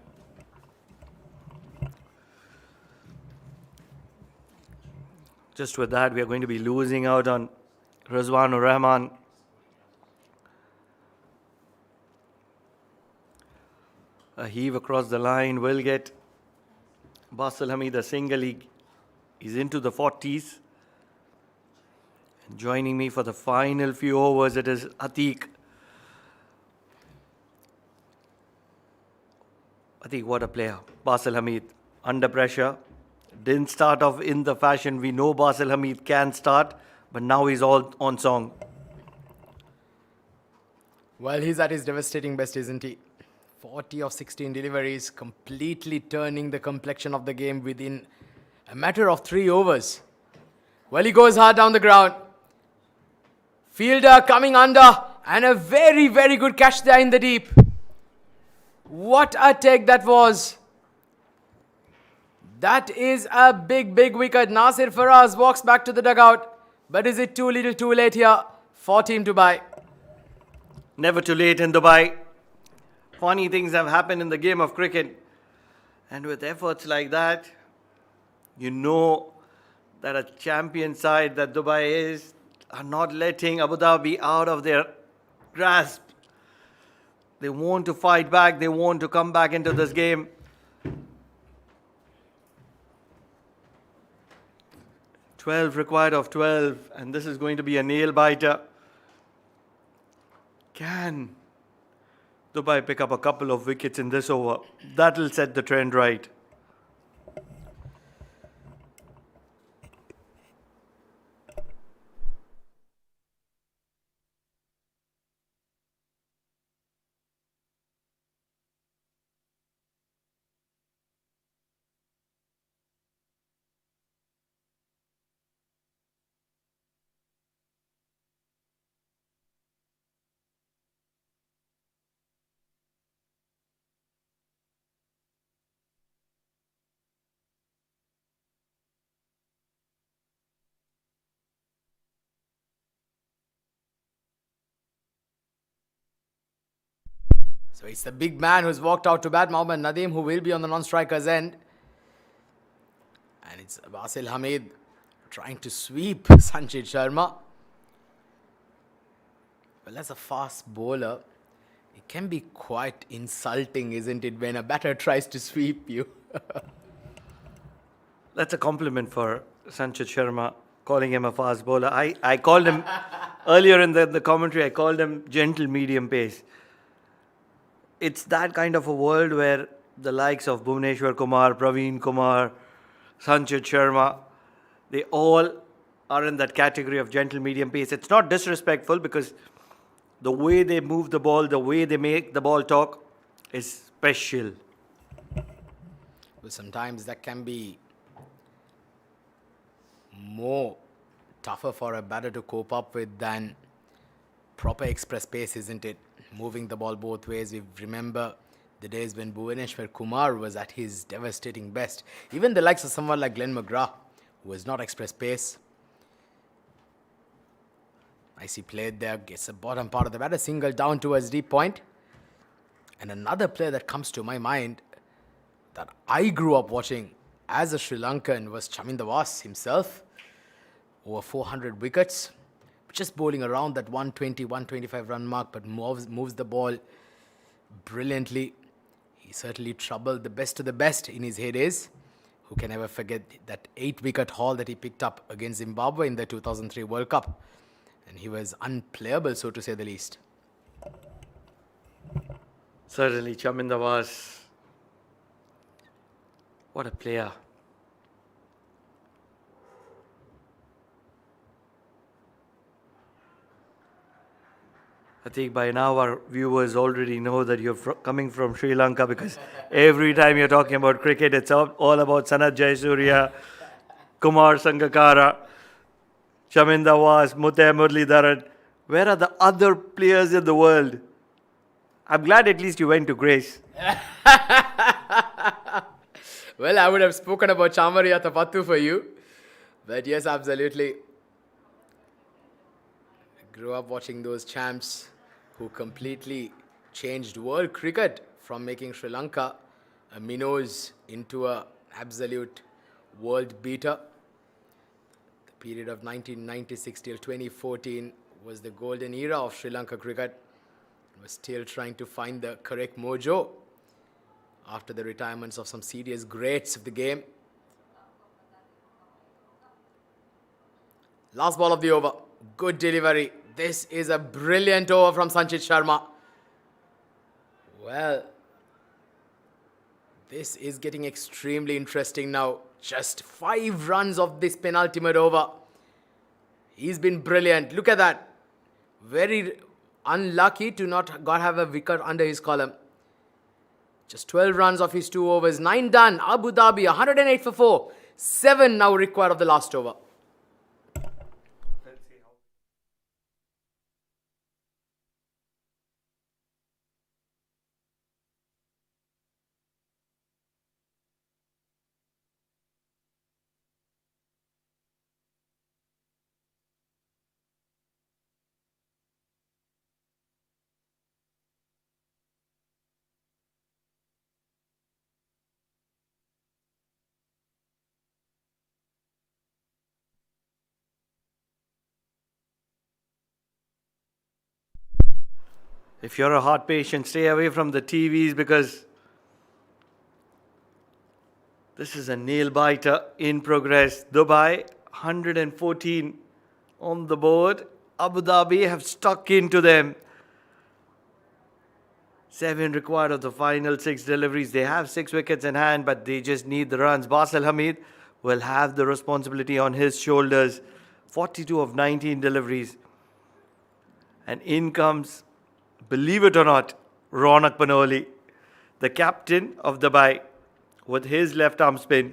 Just with that, we are going to be losing out on Rizwan Rahman. A heave across the line will get Basil Hamid a single. He's into the 40s. And joining me for the final few overs, it is Atiq. Atiq, what a player. Basil Hamid, under pressure. Didn't start off in the fashion we know Basil Hamid can start, but now he's all on song. Well, he's at his devastating best, isn't he? 40 of 16 deliveries, completely turning the complexion of the game within a matter of 3 overs. Well, he goes hard down the ground. Fielder coming under, and a very, very good catch there in the deep. What a take that was. That is a big, big wicket. Nasir Faraz walks back to the dugout. But is it too little too late here for Team Dubai? Never too late in Dubai. Funny things have happened in the game of cricket. And with efforts like that, you know that a champion side that Dubai is are not letting Abu Dhabi out of their grasp. They want to fight back. They want to come back into this game. "12 required of 12, and this is going to be a nail biter. Can Dubai pick up a couple of wickets in this over? That'll set the trend right. So it's the big man who's walked out to bat, Mohammad Nadeem, who will be on the non-striker's end. And it's Basil Hamid trying to sweep Sanchit Sharma. Well, as a fast bowler, it can be quite insulting, isn't it, when a batter tries to sweep you? That's a compliment for Sanchit Sharma, calling him a fast bowler. I called him, earlier in the commentary, I called him gentle medium pace. It's that kind of a world where the likes of Bhuvneshwar Kumar, Praveen Kumar, Sanchit Sharma, they all are in that category of gentle medium pace. It's not disrespectful because the way they move the ball, the way they make the ball talk is special. Well, sometimes that can be more tougher for a batter to cope up with than proper express pace, isn't it? Moving the ball both ways. We remember the days when Bhuvneshwar Kumar was at his devastating best. Even the likes of someone like Glenn McGrath, who was not express pace. Nicely played there, gets the bottom part of the bat, a single down towards deep point. And another player that comes to my mind that I grew up watching as a Sri Lankan was Chaminda Vaas himself. Over 400 wickets. Just bowling around that 120, 125 run mark, but moves the ball brilliantly. He certainly troubled the best of the best in his heydays. Who can ever forget that 8-wicket haul that he picked up against Zimbabwe in the 2003 World Cup? And he was unplayable, so to say the least. Certainly, Chaminda Vaas. What a player. I think by now our viewers already know that you're coming from Sri Lanka because every time you're talking about cricket, it's all about Sanath Jayasuriya, Kumar Sangakkara, Chaminda Vaas, Muttiah Muralidharan. Where are the other players in the world? I'm glad at least you went to Grace. Well, I would have spoken about Chamariya Tapattu for you. But yes, absolutely. I grew up watching those champs who completely changed world cricket from making Sri Lanka a minnows into an absolute world beater. The period of 1996 till 2014 was the golden era of Sri Lanka cricket. It was still trying to find the correct mojo after the retirements of some serious greats of the game. Last ball of the over. Good delivery. This is a brilliant over from Sanchit Sharma. Well, this is getting extremely interesting now. Just 5 runs of this penultimate over. He's been brilliant. Look at that. Very unlucky to not have a wicket under his column. Just 12 runs of his 2 overs. 9 done. Abu Dhabi 108 for 4. 7 now required of the last over. If you're a heart patient, stay away from the TVs because this is a nail biter in progress. Dubai, 114 on the board. Abu Dhabi have stuck into them. 7 required of the final 6 deliveries. They have 6 wickets in hand, but they just need the runs. Basil Hamid will have the responsibility on his shoulders. 42 of 19 deliveries. And in comes, believe it or not, Ronak Panoli, the captain of Dubai, with his left arm spin.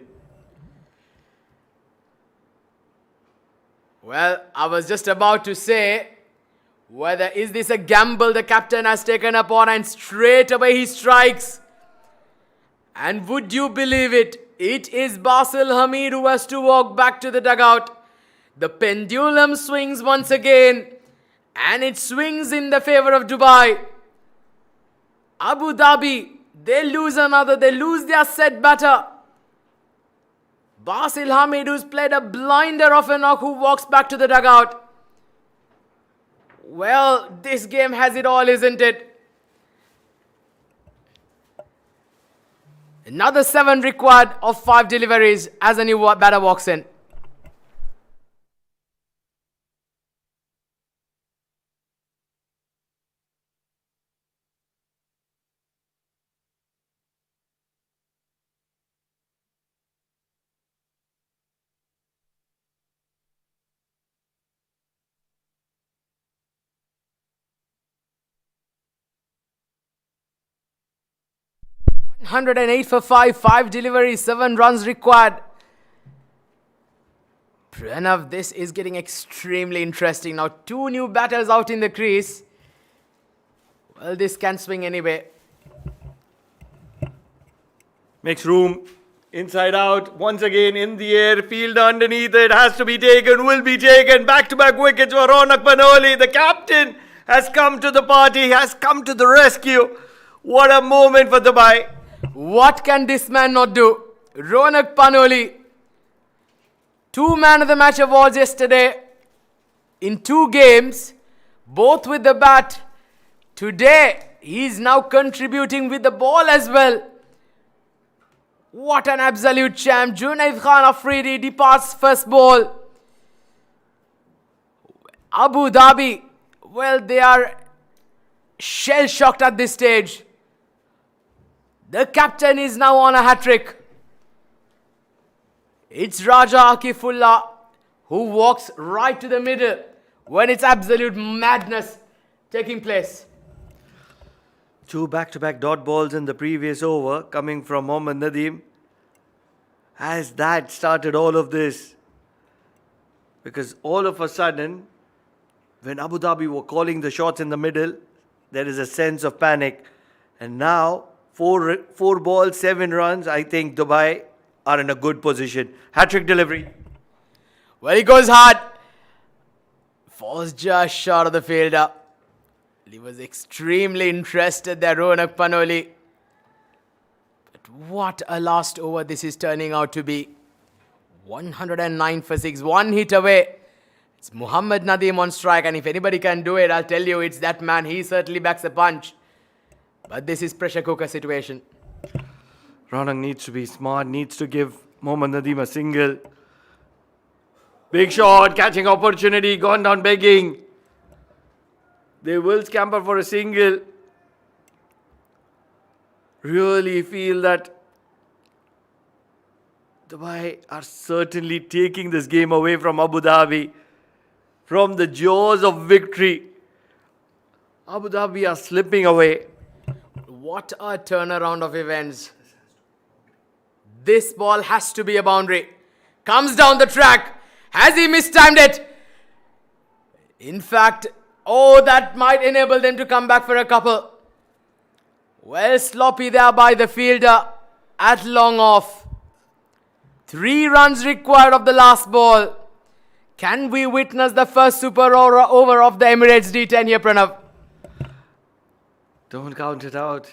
Well, I was just about to say, whether is this a gamble the captain has taken upon, and straight away he strikes. And would you believe it? It is Basil Hamid who has to walk back to the dugout. The pendulum swings once again. And it swings in the favor of Dubai. Abu Dhabi, they lose another. They lose their set batter. Basil Hamid, who's played a blinder of a knock, who walks back to the dugout. Well, this game has it all, isn't it? Another 7 required of 5 deliveries as a new batter walks in. $108 for 5 deliveries, 7 runs required. Pranav, this is getting extremely interesting. Now 2 new batters out in the crease. Well, this can swing anyway. Makes room. Inside out. Once again in the air. Field underneath it. Has to be taken. Will be taken. Back-to-back wickets for Ronak Panoli. The captain has come to the party. Has come to the rescue. What a moment for Dubai. What can this man not do? Ronak Panoli, 2 man of the match awards yesterday in 2 games, both with the bat. Today, he is now contributing with the ball as well. What an absolute champ. Junaid Khan Afridi departs first ball. Abu Dhabi, well, they are shell-shocked at this stage. The captain is now on a hat-trick. It's Raja Akifullah who walks right to the middle when it's absolute madness taking place. 2 back-to-back dot balls in the previous over coming from Mohammad Nadeem. Has that started all of this? Because all of a sudden, when Abu Dhabi were calling the shots in the middle, there is a sense of panic. And now, 4 balls, 7 runs. I think Dubai are in a good position. Hat-trick delivery. Well, he goes hard. Falls just short of the fielder. He was extremely interested there, Ronak Panoli. But what a last over this is turning out to be. 109 for 6, one hit away. It's Muhammad Nadeem on strike, and if anybody can do it, I'll tell you it's that man. He certainly backs a punch. But this is pressure cooker situation. Ronak needs to be smart, needs to give Mohammad Nadeem a single. Big shot, catching opportunity, gone down begging. They will scamper for a single. Really feel that Dubai are certainly taking this game away from Abu Dhabi, from the jaws of victory. Abu Dhabi are slipping away. What a turnaround of events. This ball has to be a boundary. Comes down the track. Has he mistimed it? In fact, that might enable them to come back for a couple. Well, sloppy there by the fielder at long off. 3 runs required of the last ball. Can we witness the first super over of the Emirates D10 here, Pranav? Don't count it out.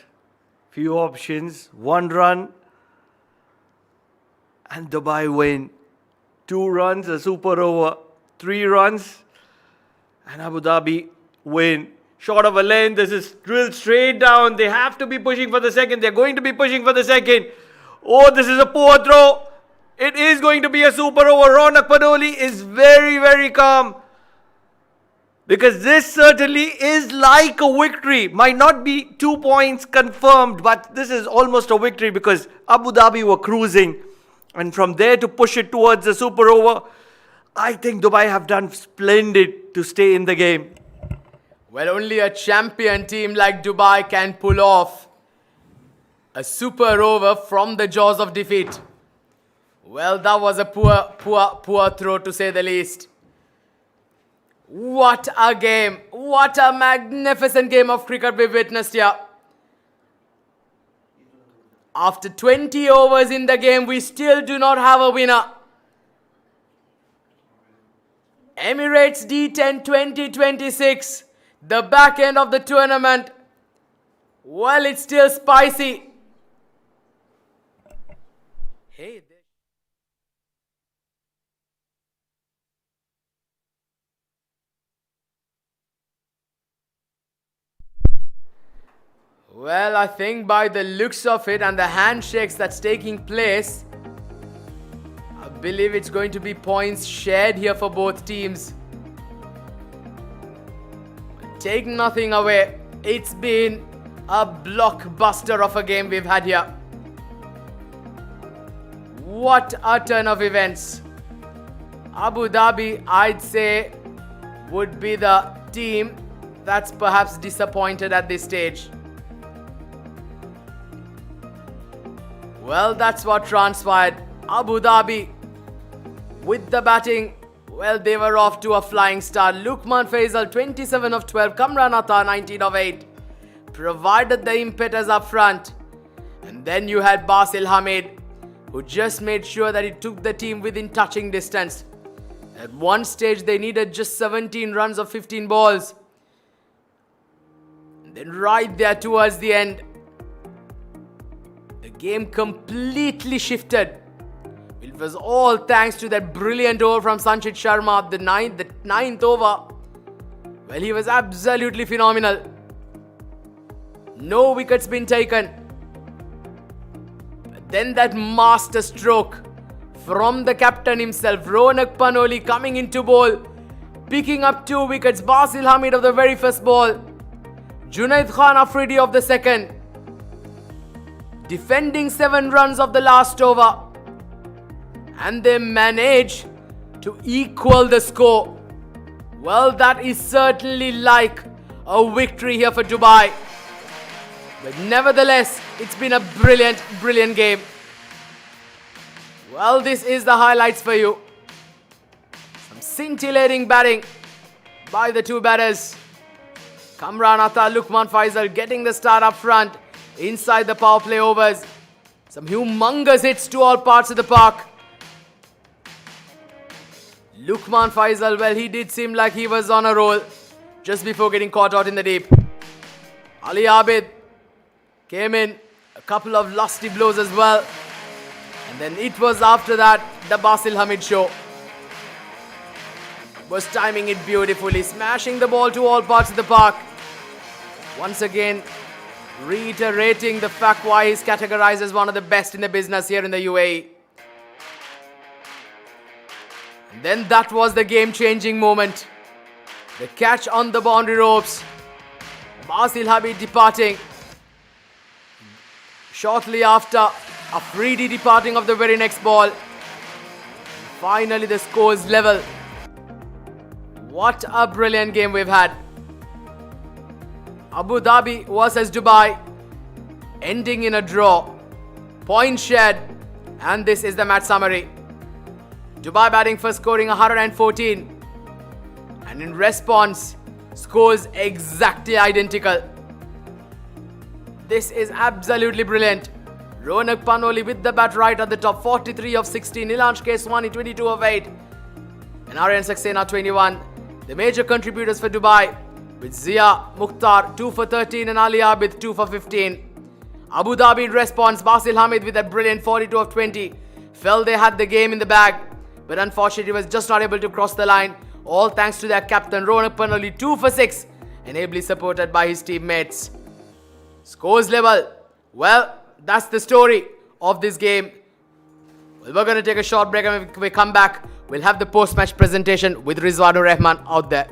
Few options, 1 run, and Dubai win. 2 runs, a super over. 3 runs, and Abu Dhabi win. Short of a length, this is drilled straight down. They have to be pushing for the second. They're going to be pushing for the second. Oh, this is a poor throw. It is going to be a super over. Ronak Panoli is very, very calm. Because this certainly is like a victory. Might not be 2 points confirmed, but this is almost a victory because Abu Dhabi were cruising. And from there to push it towards the super over, I think Dubai have done splendid to stay in the game. Well, only a champion team like Dubai can pull off a super over from the jaws of defeat. Well, that was a poor throw to say the least. What a game. What a magnificent game of cricket we've witnessed here. After 20 overs in the game, we still do not have a winner. Emirates D10 2026, the back end of the tournament. Well, it's still spicy. Hey. Well, I think by the looks of it and the handshakes that's taking place, I believe it's going to be points shared here for both teams. Take nothing away. It's been a blockbuster of a game we've had here. What a turn of events. Abu Dhabi, I'd say, would be the team that's perhaps disappointed at this stage. Well, that's what transpired. Abu Dhabi, with the batting, well, they were off to a flying start. Luqman Faisal, 27 of 12. Kamran Atta, 19 of 8. Provided the impetus up front. And then you had Basil Hamid, who just made sure that he took the team within touching distance. At one stage, they needed just 17 runs of 15 balls. And then right there towards the end, the game completely shifted. It was all thanks to that brilliant over from Sanchit Sharma, the ninth over. Well, he was absolutely phenomenal. No wickets been taken. But then that master stroke from the captain himself, Ronak Panoli, coming into bowl, picking up 2 wickets. Basil Hamid of the very first ball, Junaid Khan Afridi of the second, defending 7 runs of the last over, and they manage to equal the score. Well, that is certainly like a victory here for Dubai. But nevertheless, it's been a brilliant game. Well, this is the highlights for you. Some scintillating batting by the 2 batters. Kamran Atta, Luqman Faisal getting the start up front inside the power play overs. Some humongous hits to all parts of the park. Luqman Faisal, well, he did seem like he was on a roll just before getting caught out in the deep. Ali Abid came in, a couple of lusty blows as well. And then it was after that the Basil Hamid show. Was timing it beautifully, smashing the ball to all parts of the park. Once again, reiterating the fact why he's categorized as one of the best in the business here in the UAE. And then that was the game-changing moment. The catch on the boundary ropes. Basil Hamid departing. Shortly after, Afridi departing of the very next ball. Finally, the score is level. What a brilliant game we've had. Abu Dhabi versus Dubai, ending in a draw. Point shared, and this is the match summary. Dubai batting first, scoring 114. And in response, scores exactly identical. This is absolutely brilliant. Ronak Panoli with the bat right at the top, 43 of 16. Nilansh Keswani, 22 of 8. And Aryan Saxena, 21. The major contributors for Dubai, with Zia Mukhtar 2 for 13 and Ali Abid 2 for 15. Abu Dhabi in response, Basil Hamid with a brilliant 42 of 20. Felt they had the game in the bag, but unfortunately was just not able to cross the line. All thanks to their captain Ronak Panoli 2 for 6 and ably supported by his teammates. Scores level. Well, that's the story of this game. Well, we're going to take a short break, and when we come back, we'll have the post-match presentation with Rizwanur Rahman out there.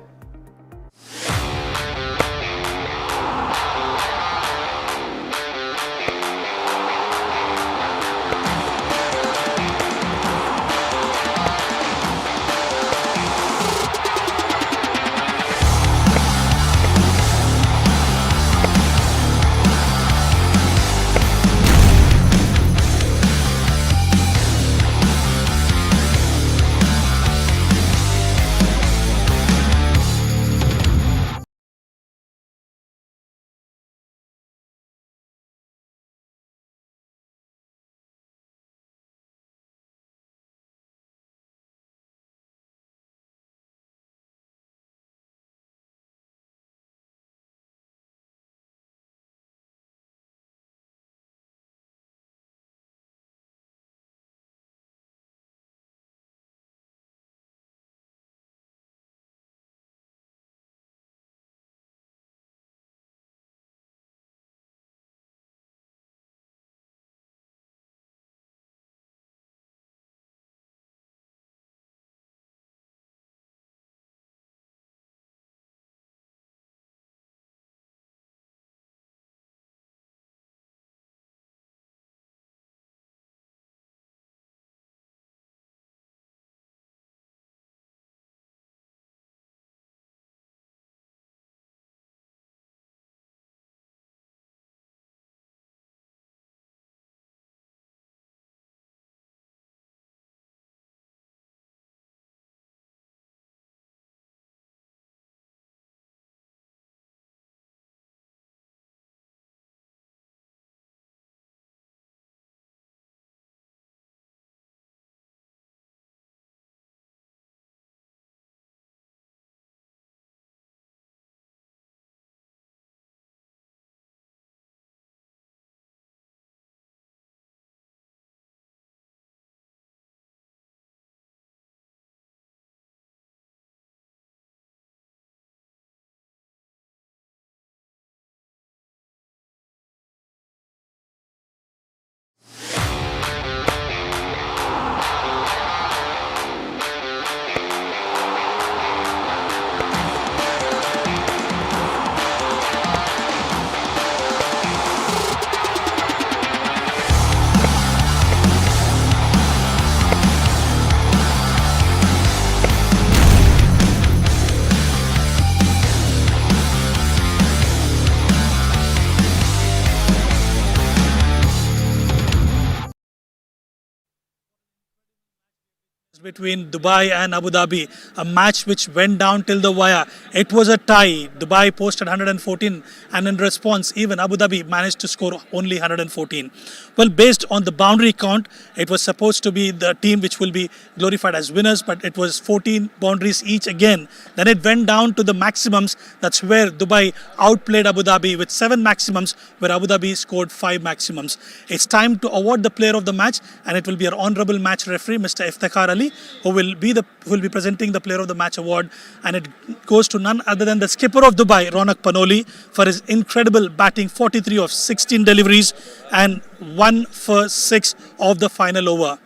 Between Dubai and Abu Dhabi, a match which went down till the wire. It was a tie. Dubai posted 114 and in response even Abu Dhabi managed to score only 114. Well, based on the boundary count, it was supposed to be the team which will be glorified as winners, but it was 14 boundaries each again. Then it went down to the maximums. That's where Dubai outplayed Abu Dhabi with 7 maximums, where Abu Dhabi scored 5 maximums. It's time to award the player of the match, and it will be our honorable match referee, Mr. Iftikhar Ali, who will be presenting the Player of the Match award, and it goes to none other than the skipper of Dubai, Ronak Panoli, for his incredible batting, 43 of 16 deliveries and 1 for 6 of the final over.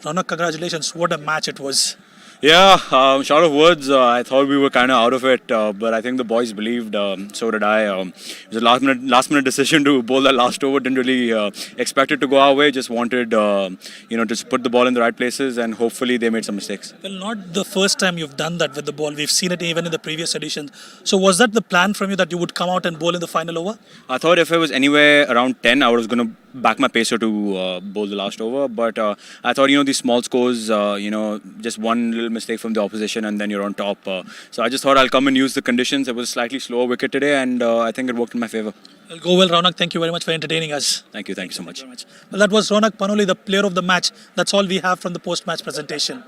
Ronak, congratulations! What a match it was. Yeah, short of words, I thought we were kind of out of it, but I think the boys believed, so did I. It was a last minute decision to bowl that last over. Didn't really expect it to go our way. Just wanted, just put the ball in the right places, and hopefully they made some mistakes. Well, not the first time you've done that with the ball. We've seen it even in the previous editions. So was that the plan from you, that you would come out and bowl in the final over? I thought if it was anywhere around 10, I was going to back my pacer to bowl the last over. But I thought, these small scores, just one little mistake from the opposition and then you're on top. So I just thought I'll come and use the conditions. It was a slightly slower wicket today, and I think it worked in my favour. Well, go well, Ronak. Thank you very much for entertaining us. Thank you so much. Well, that was Ronak Panoli, the player of the match. That's all we have from the post-match presentation.